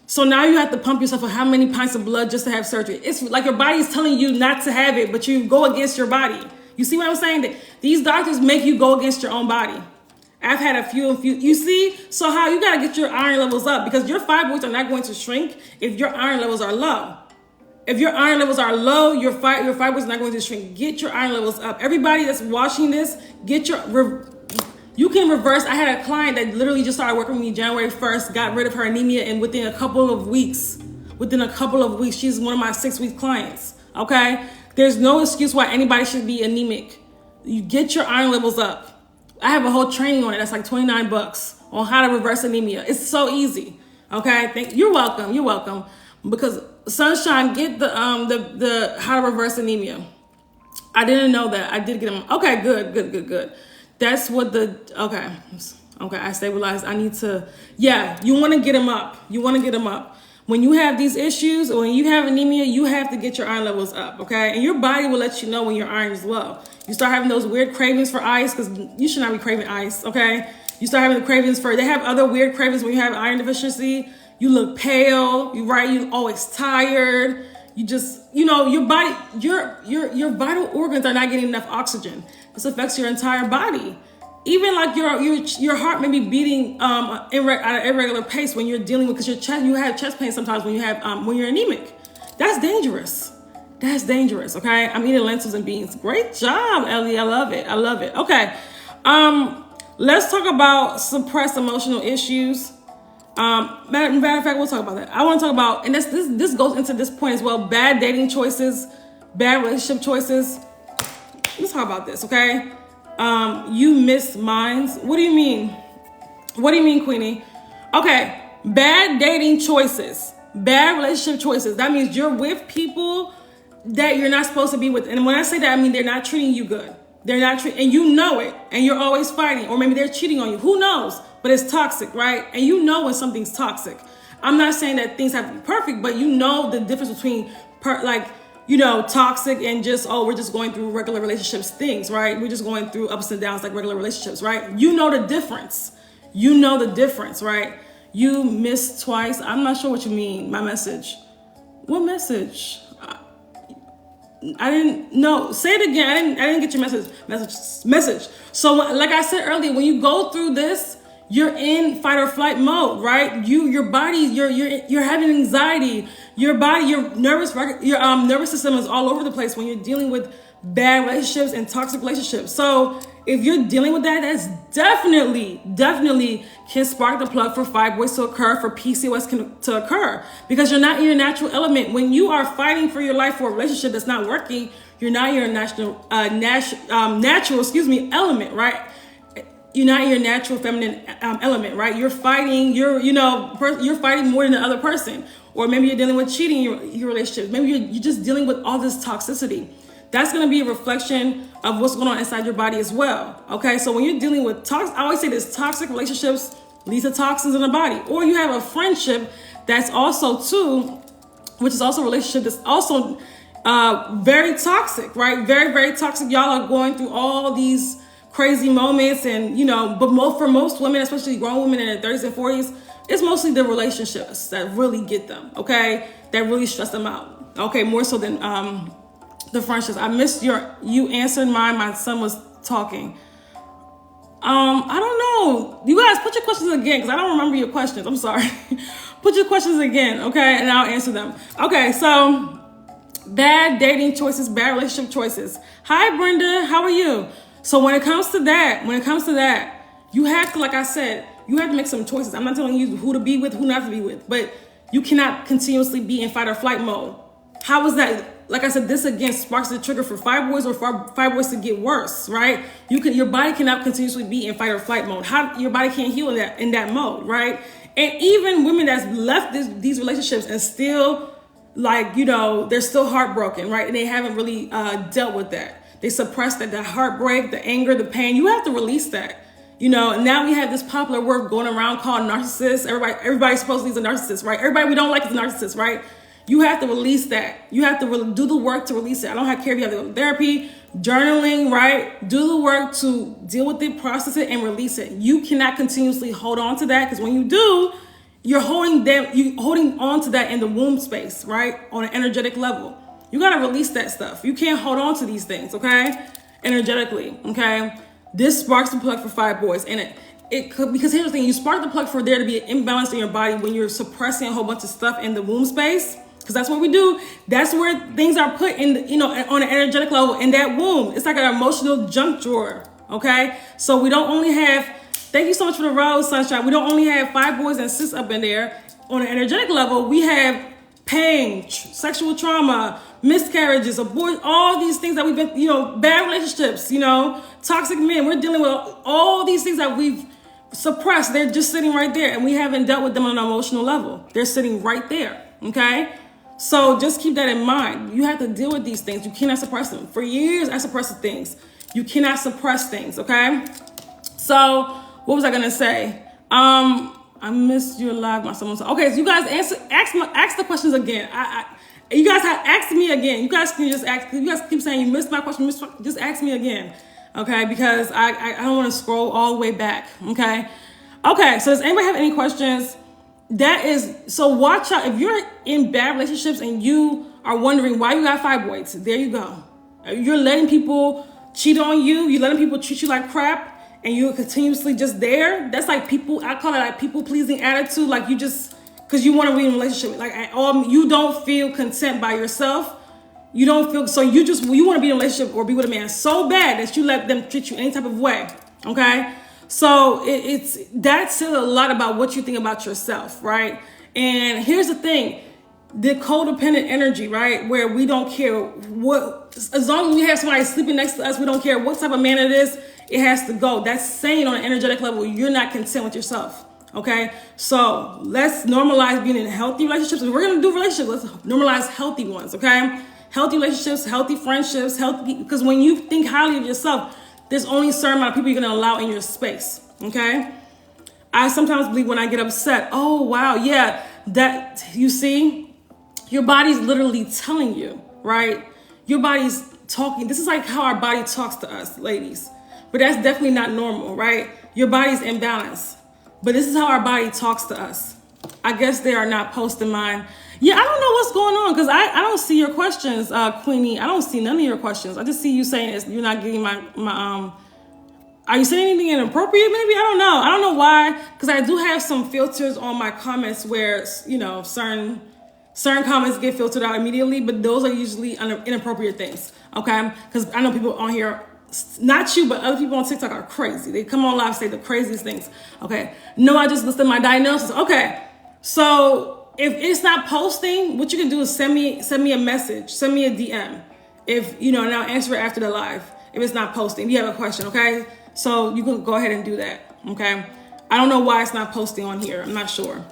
So now you have to pump yourself for how many pints of blood just to have surgery? It's like your body is telling you not to have it, but you go against your body. You see what I'm saying? That these doctors make you go against your own body. I've had a few. You see? So how you got to get your iron levels up, because your fibroids are not going to shrink if your iron levels are low. If your iron levels are low, your fibroids are not going to shrink. Get your iron levels up. Everybody that's watching this, you can reverse. I had a client that literally just started working with me January 1st, got rid of her anemia, and within a couple of weeks, she's one of my 6-week clients, okay? There's no excuse why anybody should be anemic. You get your iron levels up. I have a whole training on it. That's like $29 on how to reverse anemia. It's so easy, okay? You're welcome. Because Sunshine, get the how to reverse anemia. I didn't know that. I did get them. Okay, good. That's what okay. I stabilized. I need to, you want to get them up. When you have these issues, or when you have anemia, you have to get your iron levels up, okay? And your body will let you know when your iron is low. You start having those weird cravings for ice, because you should not be craving ice, okay? You start having the cravings they have other weird cravings when you have iron deficiency. You look pale, you're always tired. You just, your body, your vital organs are not getting enough oxygen. This affects your entire body. Even like your heart may be beating at an irregular pace when you're dealing with, because you have chest pain sometimes when you're anemic. That's dangerous. Okay? I'm eating lentils and beans. Great job, Ellie. I love it. Okay. Let's talk about suppressed emotional issues. Matter of fact, we'll talk about that. I want to talk about, and this goes into this point as well, bad dating choices, bad relationship choices. Let's talk about this, okay? You miss minds. What do you mean? Queenie? Okay, bad dating choices, bad relationship choices. That means you're with people that you're not supposed to be with. And when I say that, I mean they're not treating you good. And you know it, and you're always fighting, or maybe they're cheating on you. Who knows? But it's toxic, right? And you know when something's toxic. I'm not saying that things have to be perfect, but you know the difference between toxic and just, we're just going through regular relationships things, right? We're just going through ups and downs like regular relationships, right? You know the difference. Right? You missed twice. I'm not sure what you mean. My message. What message? I didn't know. Say it again. I didn't get your message. So like I said earlier, when you go through this, you're in fight or flight mode, right? Your body, you're having anxiety. Your body, your nervous system is all over the place when you're dealing with bad relationships and toxic relationships. So if you're dealing with that, that's definitely can spark the plug for fibroids to occur, for PCOS to occur, because you're not in your natural element. When you are fighting for your life for a relationship that's not working, you're not in your natural element, right? You're not in your natural feminine element, right? You're fighting. You're fighting more than the other person, or maybe you're dealing with cheating in your relationships. Maybe you're just dealing with all this toxicity. that's going to be a reflection of what's going on inside your body as well. Okay, so when you're dealing with I always say this, toxic relationships lead to toxins in the body. Or you have a friendship that's also which is also a relationship that's also very toxic, right? Very, very toxic. Y'all are going through all these crazy moments, and but for most women, especially grown women in their 30s and 40s, it's mostly the relationships that really get them, okay? That really stress them out, okay? More so than the friendships. I missed you answered mine. My son was talking. I don't know. You guys put your questions again, because I don't remember your questions. I'm sorry. Put your questions again, okay? And I'll answer them. Okay, so bad dating choices, bad relationship choices. Hi, Brenda. How are you? So when it comes to that, you have to, like I said, you have to make some choices. I'm not telling you who to be with, who not to be with, but you cannot continuously be in fight or flight mode. How is that? Like I said, this again sparks the trigger for fibroids or fibroids to get worse, right? Your body cannot continuously be in fight or flight mode. Your body can't heal in that mode, right? And even women that's left these relationships and still, they're still heartbroken, right? And they haven't really dealt with that. They suppress the heartbreak, the anger, the pain. You have to release that. Now we have this popular word going around called narcissist. Everybody supposedly is a narcissist, right? Everybody we don't like is a narcissist, right? You have to release that. You have to do the work to release it. I don't care if you have to go to therapy, journaling, right? Do the work to deal with it, process it, and release it. You cannot continuously hold on to that, because when you do, you're holding on to that in the womb space, right? On an energetic level. You got to release that stuff. You can't hold on to these things, okay? Energetically, okay? This sparks the plug for fibroids. And it could, because here's the thing, you spark the plug for there to be an imbalance in your body when you're suppressing a whole bunch of stuff in the womb space. Because that's what we do. That's where things are put in, on an energetic level in that womb. It's like an emotional junk drawer, okay? So we don't only have, thank you so much for the rose, Sunshine. We don't only have fibroids and cysts up in there. On an energetic level, we have pain, sexual trauma, miscarriages, abortion, all these things that we've been, bad relationships, toxic men. We're dealing with all these things that we've suppressed. They're just sitting right there, and we haven't dealt with them on an emotional level. They're sitting right there, okay? So just keep that in mind. You have to deal with these things. You cannot suppress them. For years, I suppressed things. You cannot suppress things, okay? So what was I going to say? I missed your live. My someone said, okay, so you guys ask the questions again. You guys have asked me again. You guys can just ask. You guys keep saying you missed my question. Just ask me again, okay? Because I don't want to scroll all the way back, okay? Okay, so does anybody have any questions? So watch out. If you're in bad relationships and you are wondering why you got fibroids, there you go. You're letting people cheat on you. You're letting people treat you like crap. And you're continuously just there. That's like I call it like people pleasing attitude. Like you just, because you want to be in a relationship. Like you don't feel content by yourself. You don't feel, so you want to be in a relationship or be with a man so bad that you let them treat you any type of way. Okay. So that says a lot about what you think about yourself. Right. And here's the thing, the codependent energy, right? Where we don't care as long as we have somebody sleeping next to us, we don't care what type of man it is. It has to go. That's saying on an energetic level, you're not content with yourself. Okay. So let's normalize being in healthy relationships. If we're going to do relationships, let's normalize healthy ones. Okay. Healthy relationships, healthy friendships, because when you think highly of yourself, there's only a certain amount of people you're going to allow in your space. Okay. I sometimes believe when I get upset, oh, wow. Yeah. That you see, your body's literally telling you, right? Your body's talking. This is like how our body talks to us, ladies. But that's definitely not normal, right? Your body's imbalanced. But this is how our body talks to us. I guess they are not posting mine. Yeah, I don't know what's going on because I don't see your questions, Queenie. I don't see none of your questions. I just see you saying you're not getting my are you saying anything inappropriate maybe? I don't know. I don't know why, because I do have some filters on my comments where, certain comments get filtered out immediately, but those are usually inappropriate things, okay? Because I know people on here, not you, but other people on TikTok are crazy. They come on live and say the craziest things. Okay. No, I just listed my diagnosis. Okay. So if it's not posting, what you can do is send me a message, send me a DM. And I'll answer it after the live. If it's not posting, if you have a question. Okay. So you can go ahead and do that. Okay. I don't know why it's not posting on here. I'm not sure.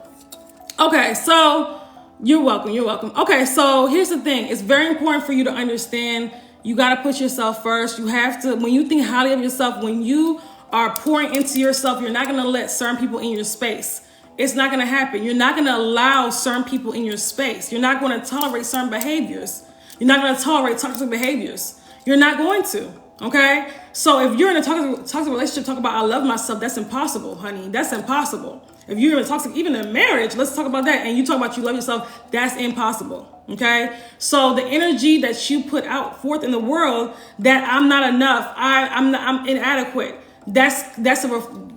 Okay. So you're welcome. Okay. So here's the thing. It's very important for you to understand You got to put yourself first. You have to, when you think highly of yourself, when you are pouring into yourself, you're not going to let certain people in your space. It's not going to happen. You're not going to allow certain people in your space. You're not going to tolerate certain behaviors. You're not going to tolerate toxic behaviors. You're not going to, okay? So if you're in a toxic relationship, talk about I love myself, that's impossible, honey. That's impossible. If you're in a toxic, even in marriage, let's talk about that. And you talk about you love yourself, that's impossible, okay? So the energy that you put out forth in the world, that I'm not enough, I'm inadequate,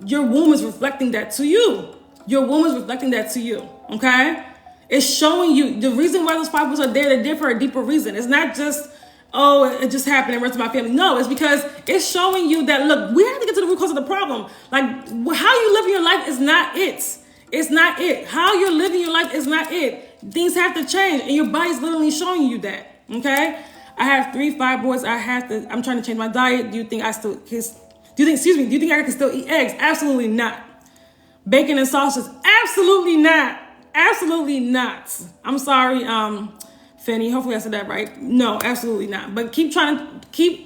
your womb is reflecting that to you. Your womb is reflecting that to you, okay? It's showing you the reason why those fibroids are there. They're there for a deeper reason. It's not just, oh, it just happened and the rest of my family. No, it's because it's showing you that, look, we have to get to the root cause of the problem. Like, how you live your life is not it. It's not it. How you're living your life is not it. Things have to change, and your body's literally showing you that, okay? I have 3 fibroids. I'm trying to change my diet. Do you think I can still eat eggs? Absolutely not. Bacon and sausages? Absolutely not. Absolutely not. I'm sorry, Fanny. Hopefully I said that right. No, absolutely not. But keep trying to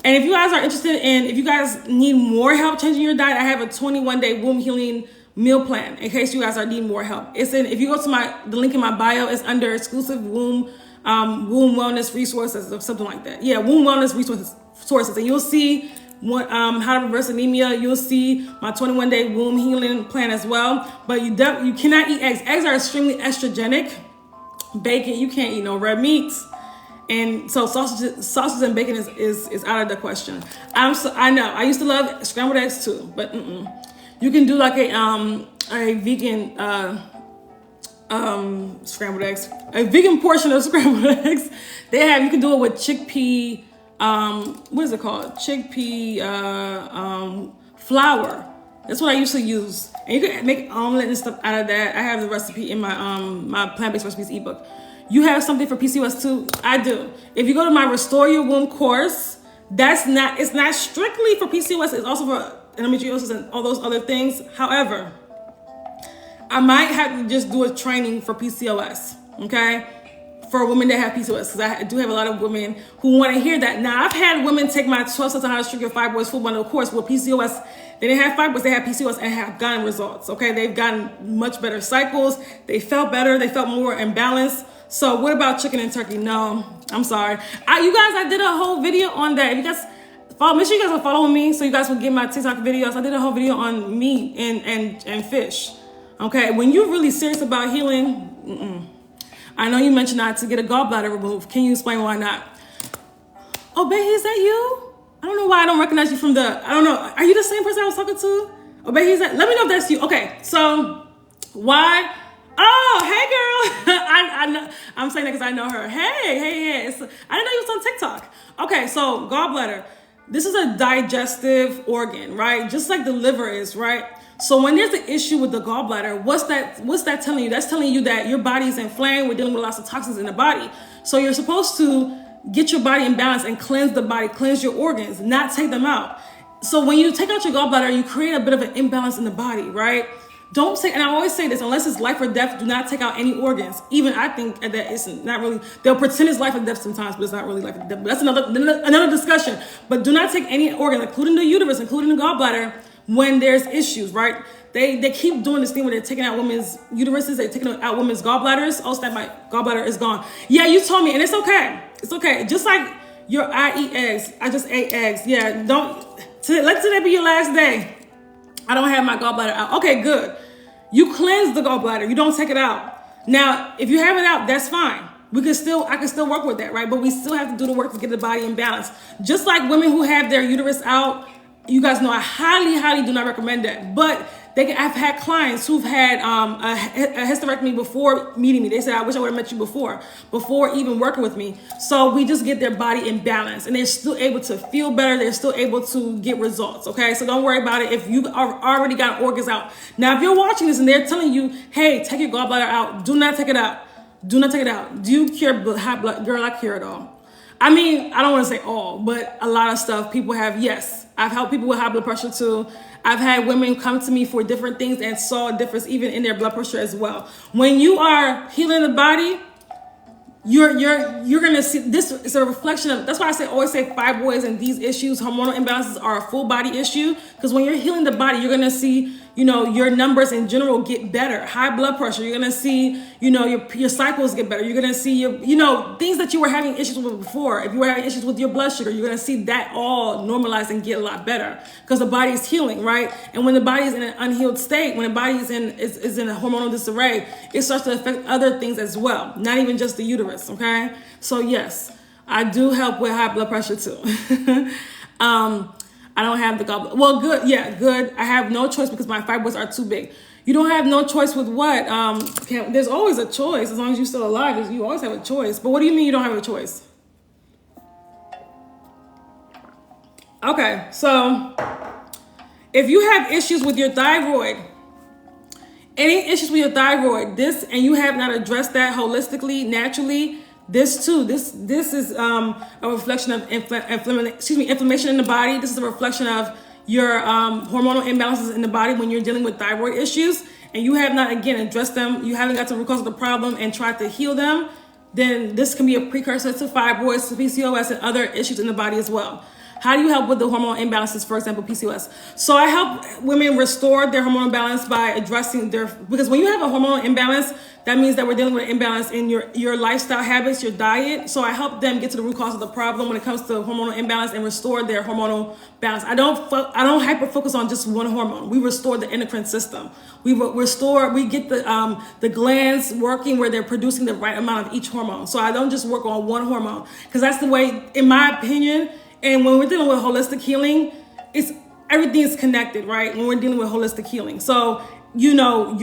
and if you guys are interested if you guys need more help changing your diet, I have a 21-day womb healing meal plan in case you guys need more help. If you go to the link in my bio, it's under exclusive womb wellness resources or something like that. Yeah, womb wellness resources, and you'll see how to reverse anemia. You'll see my 21-day womb healing plan as well. But you cannot eat eggs. Eggs are extremely estrogenic. Bacon, you can't eat no red meats. And so sausage and bacon is out of the question. I know. I used to love scrambled eggs too, but you can do like a vegan scrambled eggs, a vegan portion of scrambled eggs. You can do it with chickpea. What is it called? Chickpea flour. That's what I used to use. And you can make omelet and stuff out of that. I have the recipe in my plant-based recipes ebook. You have something for PCOS too? I do. If you go to my Restore Your Womb course, it's not strictly for PCOS. It's also for endometriosis and all those other things. However, I might have to just do a training for PCOS, okay? For women that have PCOS, because I do have a lot of women who want to hear that. Now, I've had women take my 12 steps on how to shrink your fibroids full bundle course with PCOS. They didn't have fibroids, they had PCOS and have gotten results, okay? They've gotten much better cycles. They felt better. They felt more in balance. So what about chicken and turkey? No, I'm sorry. I did a whole video on that. If you guys make sure you guys will follow me so you guys will get my TikTok videos. I did a whole video on meat and fish, okay? When you're really serious about healing, I know you mentioned not to get a gallbladder removed. Can you explain why not? Oh, baby, is that you? I don't know why I don't recognize you from I don't know. Are you the same person I was talking to? Oh, baby, let me know if that's you. Okay, so why? Oh, hey, girl. I know. I'm saying that because I know her. Hey. I didn't know you was on TikTok. Okay, so gallbladder. This is a digestive organ, right? Just like the liver is, right? So when there's an issue with the gallbladder, what's that telling you? That's telling you that your body is inflamed. We're dealing with lots of toxins in the body. So you're supposed to get your body in balance and cleanse the body, cleanse your organs, not take them out. So when you take out your gallbladder, you create a bit of an imbalance in the body, right? Don't say, and I always say this, unless it's life or death, do not take out any organs. Even I think that it's not really, they'll pretend it's life or death sometimes, but it's not really life or death. But that's another discussion. But do not take any organ, including the uterus, including the gallbladder, when there's issues, right? They keep doing this thing where they're taking out women's uteruses, they're taking out women's gallbladders. Oh, snap, my gallbladder is gone. Yeah, you told me, and it's okay. It's okay. Just like I eat eggs. I just ate eggs. Yeah, let today be your last day. I don't have my gallbladder out. Okay, good. You cleanse the gallbladder. You don't take it out. Now, if you have it out, that's fine. I can still work with that, right? But we still have to do the work to get the body in balance. Just like women who have their uterus out, you guys know I highly, highly do not recommend that. But I've had clients who've had a hysterectomy before meeting me. They said, I wish I would have met you before even working with me. So we just get their body in balance, and they're still able to feel better. They're still able to get results, okay? So don't worry about it if you are already got organs out. Now, if you're watching this and they're telling you, hey, take your gallbladder out, do not take it out. Do not take it out. Do you cure high blood? Girl, I cure it all. I mean, I don't want to say all, but a lot of stuff people have, yes. I've helped people with high blood pressure too. I've had women come to me for different things and saw a difference even in their blood pressure as well. When you are healing the body, you're gonna see this is a reflection of. That's why always say fibroids and these issues, hormonal imbalances, are a full body issue. Because when you're healing the body, you're gonna see, your numbers in general get better. High blood pressure, you're gonna see, your cycles get better. You're gonna see your, things that you were having issues with before. If you were having issues with your blood sugar, you're gonna see that all normalize and get a lot better because the body is healing, right? And when the body is in an unhealed state, when the body is in a hormonal disarray, it starts to affect other things as well, not even just the uterus. Okay, so yes, I do help with high blood pressure too. I don't have the gallbladder. Well, good. Yeah, good. I have no choice because my fibroids are too big. You don't have no choice with what? There's always a choice. As long as you're still alive, you always have a choice. But what do you mean you don't have a choice? Okay, so if you have issues with your thyroid, any issues with your thyroid, and you have not addressed that holistically, naturally, this is a reflection of inflammation in the body. This is a reflection of your hormonal imbalances in the body when you're dealing with thyroid issues, and you have not, again, addressed them. You haven't got to the root cause of the problem and tried to heal them. Then this can be a precursor to fibroids, to PCOS, and other issues in the body as well. How do you help with the hormonal imbalances, for example, PCOS? So I help women restore their hormonal balance by addressing because when you have a hormonal imbalance, that means that we're dealing with an imbalance in your lifestyle habits, your diet. So I help them get to the root cause of the problem when it comes to hormonal imbalance and restore their hormonal balance. I don't hyper focus on just one hormone. We restore the endocrine system. We get the glands working where they're producing the right amount of each hormone. So I don't just work on one hormone, because that's the way, in my opinion. And when we're dealing with holistic healing, everything is connected, right? When we're dealing with holistic healing. So, your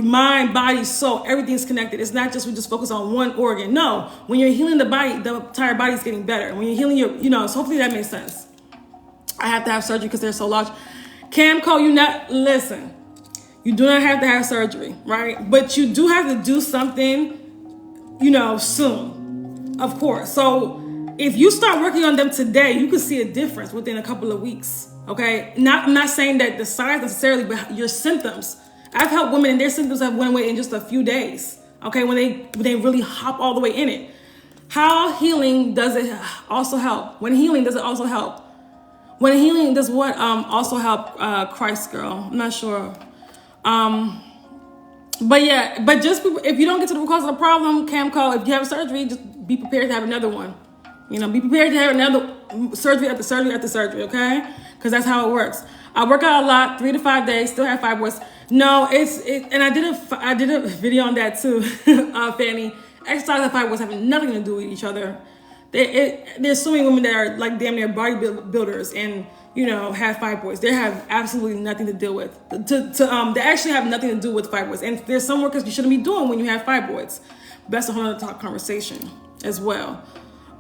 mind, body, soul, everything's connected. It's not just we just focus on one organ. No, when you're healing the body, the entire body is getting better. When you're healing so hopefully that makes sense. I have to have surgery because they're so large. Camco, listen, you do not have to have surgery, right? But you do have to do something, soon, of course. So if you start working on them today, you can see a difference within a couple of weeks, okay? I'm not saying that the signs necessarily, but your symptoms. I've helped women and their symptoms have went away in just a few days, okay? When they really hop all the way in it. How healing does it also help? When healing, does it also help? When healing does what also help Christ girl? I'm not sure. But just if you don't get to the root cause of the problem, Camco, if you have surgery, just be prepared to have another one. Be prepared to have another surgery after surgery after surgery, okay? Because that's how it works. I work out a lot, 3 to 5 days, still have fibroids. No, and I did a video on that too, Fanny. Exercise and fibroids have nothing to do with each other. There's so many women that are like damn near bodybuilders and have fibroids. They have absolutely nothing to deal with. They actually have nothing to do with fibroids. And there's some workouts you shouldn't be doing when you have fibroids. But that's a whole other conversation as well.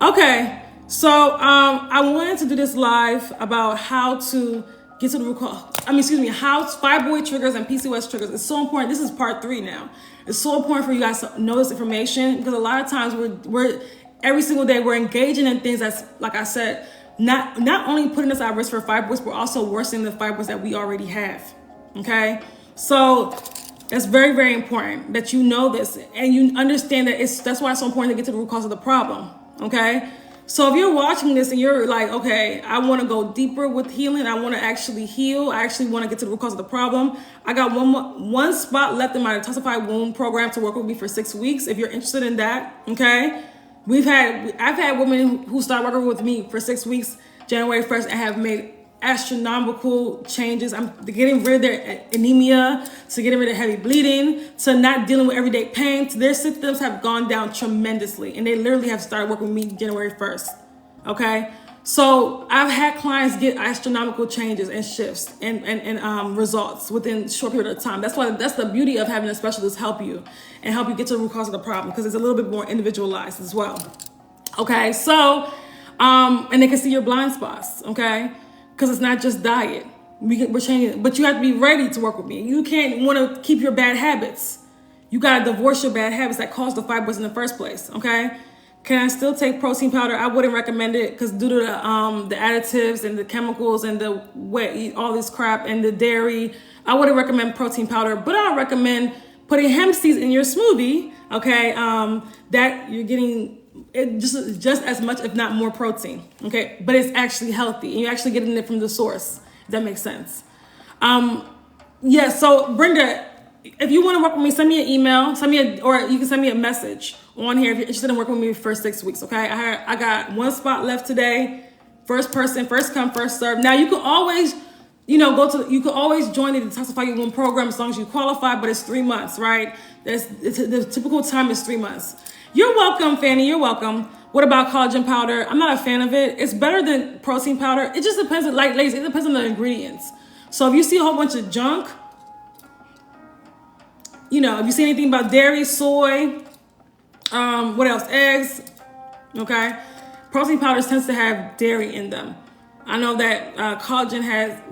Okay, so I wanted to do this live about how to get to the root cause. How fibroid triggers and PCOS triggers. It's so important. This is part 3 now. It's so important for you guys to know this information, because a lot of times we're every single day we're engaging in things that's, like I said, not only putting us at risk for fibroids, but also worsening the fibroids that we already have. Okay, so that's very, very important that you know this and you understand that that's why it's so important to get to the root cause of the problem. Okay, so if you're watching this and you're like, okay, I want to go deeper with healing, I want to actually heal, I actually want to get to the root cause of the problem, I got one spot left in my detoxified womb program to work with me for 6 weeks. If you're interested in that, okay, I've had women who start working with me for 6 weeks, January 1st, and have made astronomical changes. I'm getting rid of their anemia, to getting rid of heavy bleeding, to not dealing with everyday pain. Their symptoms have gone down tremendously, and they literally have started working with me January 1st. Okay, so I've had clients get astronomical changes and shifts and results within a short period of time. That's the beauty of having a specialist help you and help you get to the root cause of the problem, because it's a little bit more individualized as well. Okay, so and they can see your blind spots. Okay. Because it's not just diet. We're changing it. But you have to be ready to work with me. You can't want to keep your bad habits. You got to divorce your bad habits that caused the fibroids in the first place, okay? Can I still take protein powder? I wouldn't recommend it, because due to the additives and the chemicals and the all this crap and the dairy, I wouldn't recommend protein powder. But I recommend putting hemp seeds in your smoothie, okay? That you're getting just as much, if not more protein. Okay, but it's actually healthy, and you're actually getting it from the source. If that makes sense. Yeah. So Brenda, if you want to work with me, send me an email, or you can send me a message on here if you're interested in working with me for 6 weeks. Okay, I got one spot left today. First person, first come, first serve. Now you can always, you can always join the Detoxify Your Womb program as long as you qualify, but it's 3 months, right? The typical time is 3 months. You're welcome, Fanny. You're welcome. What about collagen powder? I'm not a fan of it. It's better than protein powder. It just depends, ladies, it depends on the ingredients. So if you see a whole bunch of junk, if you see anything about dairy, soy, what else? Eggs, okay? Protein powders tends to have dairy in them. I know that collagen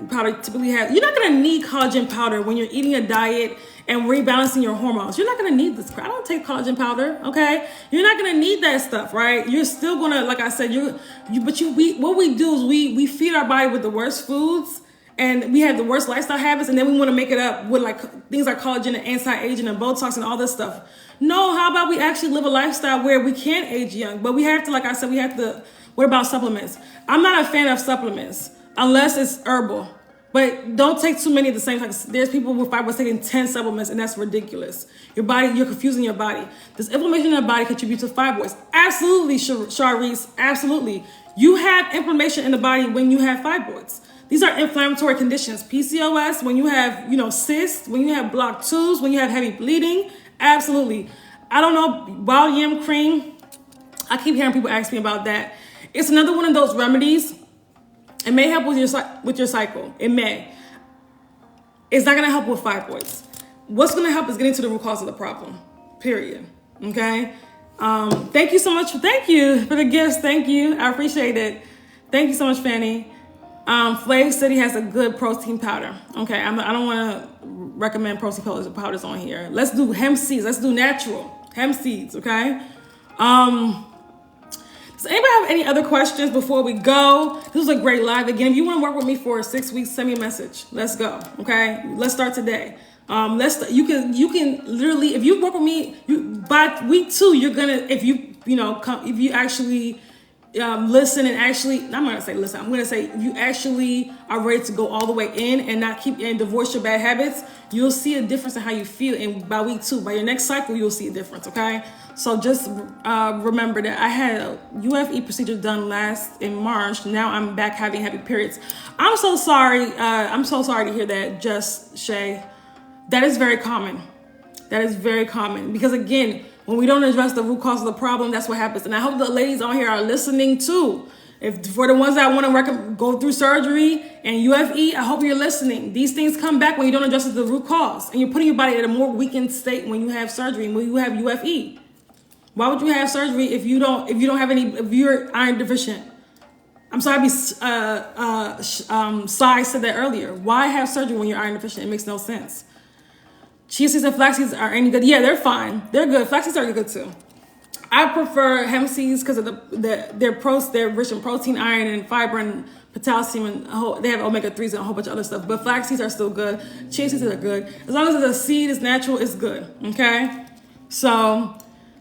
powder typically has, you're not gonna need collagen powder when you're eating a diet and rebalancing your hormones. You're not gonna need this crap. I don't take collagen powder, okay? You're not gonna need that stuff, right? You're still gonna, like I said, what we do is we feed our body with the worst foods, and we have the worst lifestyle habits, and then we want to make it up with things like collagen and anti-aging and Botox and all this stuff. No, how about we actually live a lifestyle where we can age young, but we have to, like I said, what about supplements? I'm not a fan of supplements unless it's herbal, but don't take too many at the same time. There's people with fibroids taking 10 supplements, and that's ridiculous. You're confusing your body. Does inflammation in the body contribute to fibroids? Absolutely, Charisse, absolutely. You have inflammation in the body when you have fibroids. These are inflammatory conditions. PCOS, when you have, cysts, when you have blocked tubes, when you have heavy bleeding, absolutely. I don't know, wild yam cream. I keep hearing people ask me about that. It's another one of those remedies. It may help with your cycle. It may. It's not going to help with fibroids. What's going to help is getting to the root cause of the problem. Period. Okay? Thank you so much. Thank you for the gifts. Thank you. I appreciate it. Thank you so much, Fanny. Flav City has a good protein powder. Okay, I don't want to recommend protein powders on here. Let's do hemp seeds. Let's do natural hemp seeds. Okay. Does anybody have any other questions before we go? This was a great live. Again, if you want to work with me for 6 weeks, send me a message. Let's go. Okay, let's start today. You can literally, if you work with me, by week 2, you're gonna, if you actually listen and actually, I'm not gonna say listen, I'm gonna say if you actually are ready to go all the way in and not keep and divorce your bad habits, you'll see a difference in how you feel. And by week 2, by your next cycle, you'll see a difference. Okay, so just remember that I had a UFE procedure done last in March. Now I'm back having heavy periods. I'm so sorry. I'm so sorry to hear that, Just Shay. That is very common. That is very common because, again, when we don't address the root cause of the problem, that's what happens. And I hope the ladies on here are listening too. If for the ones that want to go through surgery and UFE, I hope you're listening. These things come back when you don't address the root cause, and you're putting your body at a more weakened state when you have surgery, when you have UFE. Why would you have surgery if you're iron deficient? I'm sorry, Sai said that earlier. Why have surgery when you're iron deficient? It makes no sense. Chia seeds and flax seeds are any good? Yeah, they're fine. They're good. Flax seeds are good too. I prefer hemp seeds because of they're rich in protein, iron, and fiber, and potassium, and they have omega-3s and a whole bunch of other stuff. But flax seeds are still good. Chia seeds are good. As long as the seed is natural, it's good. Okay? So,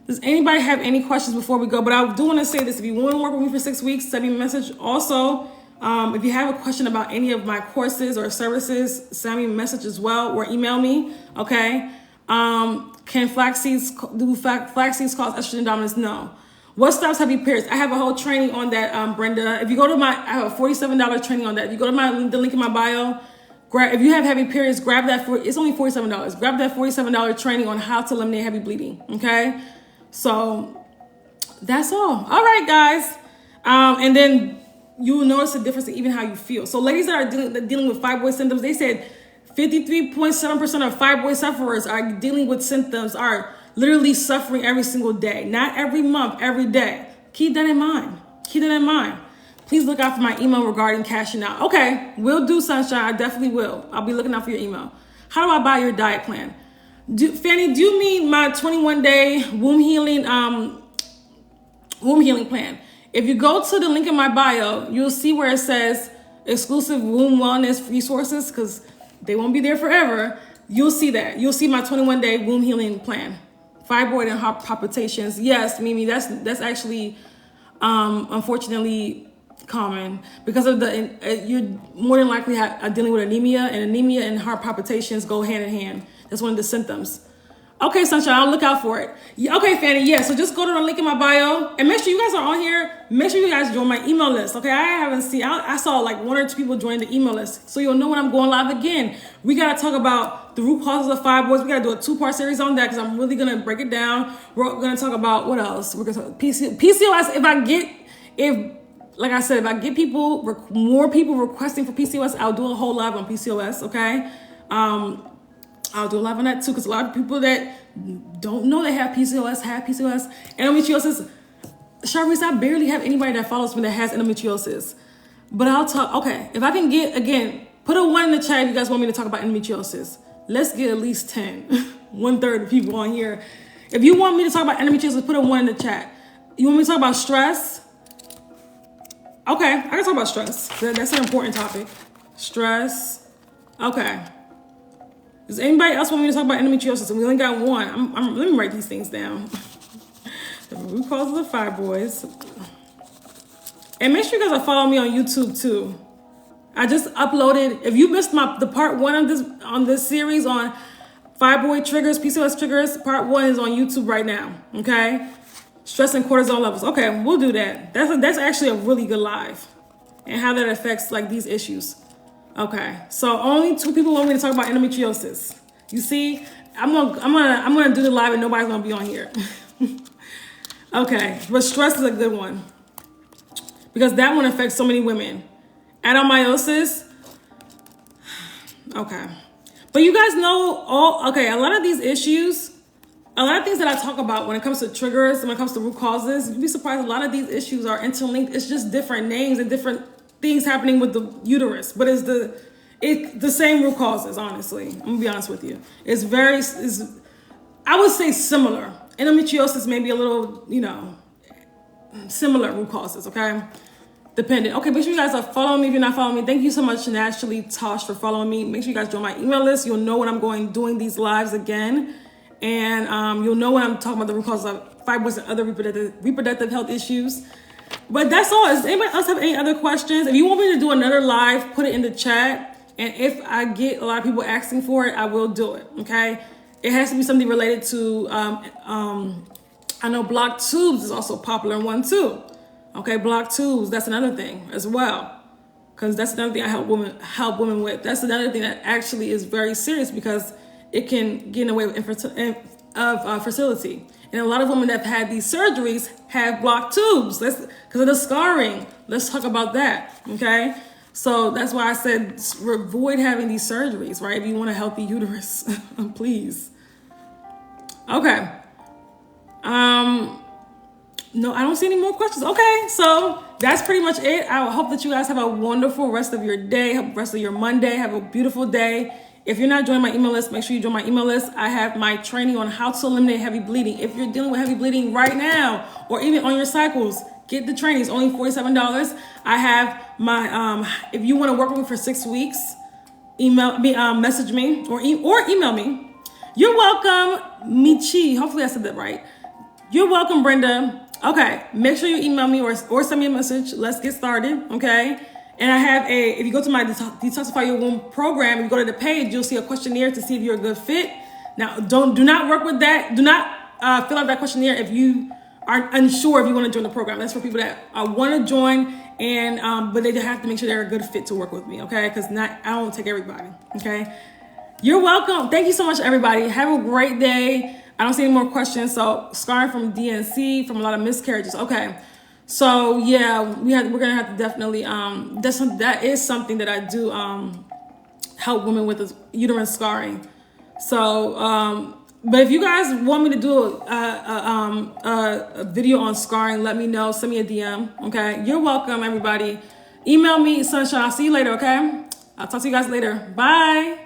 does anybody have any questions before we go? But I do want to say this. If you want to work with me for 6 weeks, send me a message. Also, if you have a question about any of my courses or services, send me a message as well or email me. Okay? Can flax seeds cause estrogen dominance? No. What stops heavy periods? I have a whole training on that, Brenda. If you go to I have a $47 training on that. If you go to the link in my bio, if you have heavy periods, grab that it's only $47. Grab that $47 training on how to eliminate heavy bleeding. Okay? So that's all. All right, guys. And then you will notice the difference in even how you feel. So ladies that are dealing with fibroid symptoms, they said 53.7% of fibroid sufferers are dealing with symptoms, are literally suffering every single day. Not every month, every day. Keep that in mind. Keep that in mind. Please look out for my email regarding cashing out. Okay, will do, Sunshine. I definitely will. I'll be looking out for your email. How do I buy your diet plan? Fanny, do you mean my 21-day womb healing plan? If you go to the link in my bio, you'll see where it says exclusive womb wellness resources, because they won't be there forever. You'll see that. You'll see my 21-day womb healing plan. Fibroid and heart palpitations. Yes, Mimi, that's actually unfortunately common because of you're more than likely dealing with anemia, and anemia and heart palpitations go hand in hand. That's one of the symptoms. Okay, Sunshine, I'll look out for it. Yeah, okay, Fanny, yeah, so just go to the link in my bio and make sure you guys are on here. Make sure you guys join my email list, okay? I saw like 1 or 2 people join the email list, so you'll know when I'm going live again. We got to talk about the root causes of fibroids. We got to do a 2-part series on that because I'm really going to break it down. We're going to talk about what else? We're going to talk PCOS. Like I said, if I get more people requesting for PCOS, I'll do a whole live on PCOS, okay? I'll do a live on that too, because a lot of people that don't know they have PCOS. Endometriosis. Charisse, I barely have anybody that follows me that has endometriosis. But I'll talk, okay, if I can get, again, put a 1 in the chat if you guys want me to talk about endometriosis. Let's get at least 10, 1/3 of people on here. If you want me to talk about endometriosis, put a 1 in the chat. You want me to talk about stress? Okay, I can talk about stress. That's an important topic. Stress. Okay. Does anybody else want me to talk about endometriosis? And we only got 1. Let me write these things down. The root causes of fibroids. And make sure you guys are following me on YouTube too. I just uploaded. If you missed the part 1 on this series on fibroid triggers, PCOS triggers, part 1 is on YouTube right now. Okay. Stress and cortisol levels. Okay, we'll do that. That's actually a really good live, and how that affects like these issues. Okay, so only 2 people want me to talk about endometriosis. You see, I'm gonna do the live and nobody's gonna be on here. Okay, but stress is a good one because that one affects so many women. Adenomyosis. Okay, but you guys know a lot of these issues. A lot of things that I talk about when it comes to triggers, when it comes to root causes, you'd be surprised a lot of these issues are interlinked. It's just different names and different things happening with the uterus, but it's the same root causes, honestly. I'm gonna be honest with you. I would say similar. Endometriosis may be a little, similar root causes, okay? Dependent. Okay, make sure you guys are following me if you're not following me. Thank you so much, Naturally Tosh, for following me. Make sure you guys join my email list. You'll know when I'm doing these lives again. And you'll know when I'm talking about the root causes of fibroids and other reproductive health issues. But that's all. Does anybody else have any other questions? If you want me to do another live, put it in the chat. And if I get a lot of people asking for it, I will do it, okay? It has to be something related to, I know blocked tubes is also a popular one too. Okay, blocked tubes, that's another thing as well. Because that's another thing I help women with. That's another thing that actually is very serious because it can get in the way of fertility. And a lot of women that have had these surgeries have blocked tubes because of the scarring. Let's talk about that, okay? So that's why I said avoid having these surgeries, right? If you want a healthy uterus, please. Okay. No, I don't see any more questions. Okay, so that's pretty much it. I hope that you guys have a wonderful rest of your day, rest of your Monday. Have a beautiful day. If you're not joining my email list, make sure you join my email list. I have my training on how to eliminate heavy bleeding. If you're dealing with heavy bleeding right now, or even on your cycles, get the training. It's only $47. I have my, if you want to work with me for 6 weeks, email me, message me, or email me. You're welcome, Michi. Hopefully I said that right. You're welcome, Brenda. Okay, make sure you email me or send me a message. Let's get started, okay? And I have if you go to my Detoxify Your Womb program, if you go to the page, you'll see a questionnaire to see if you're a good fit. Now, do not work with that. Do not fill out that questionnaire if you are unsure if you want to join the program. That's for people that want to join, and but they have to make sure they're a good fit to work with me, okay? Because I don't take everybody, okay? You're welcome. Thank you so much, everybody. Have a great day. I don't see any more questions. So scarring from DNC, from a lot of miscarriages. Okay. So yeah, we're gonna have to definitely that is something that I do help women with uterine scarring. So but if you guys want me to do a video on scarring, let me know. Send me a DM. Okay. You're welcome, everybody. Email me, Sunshine. I'll see you later. Okay. I'll talk to you guys later. Bye.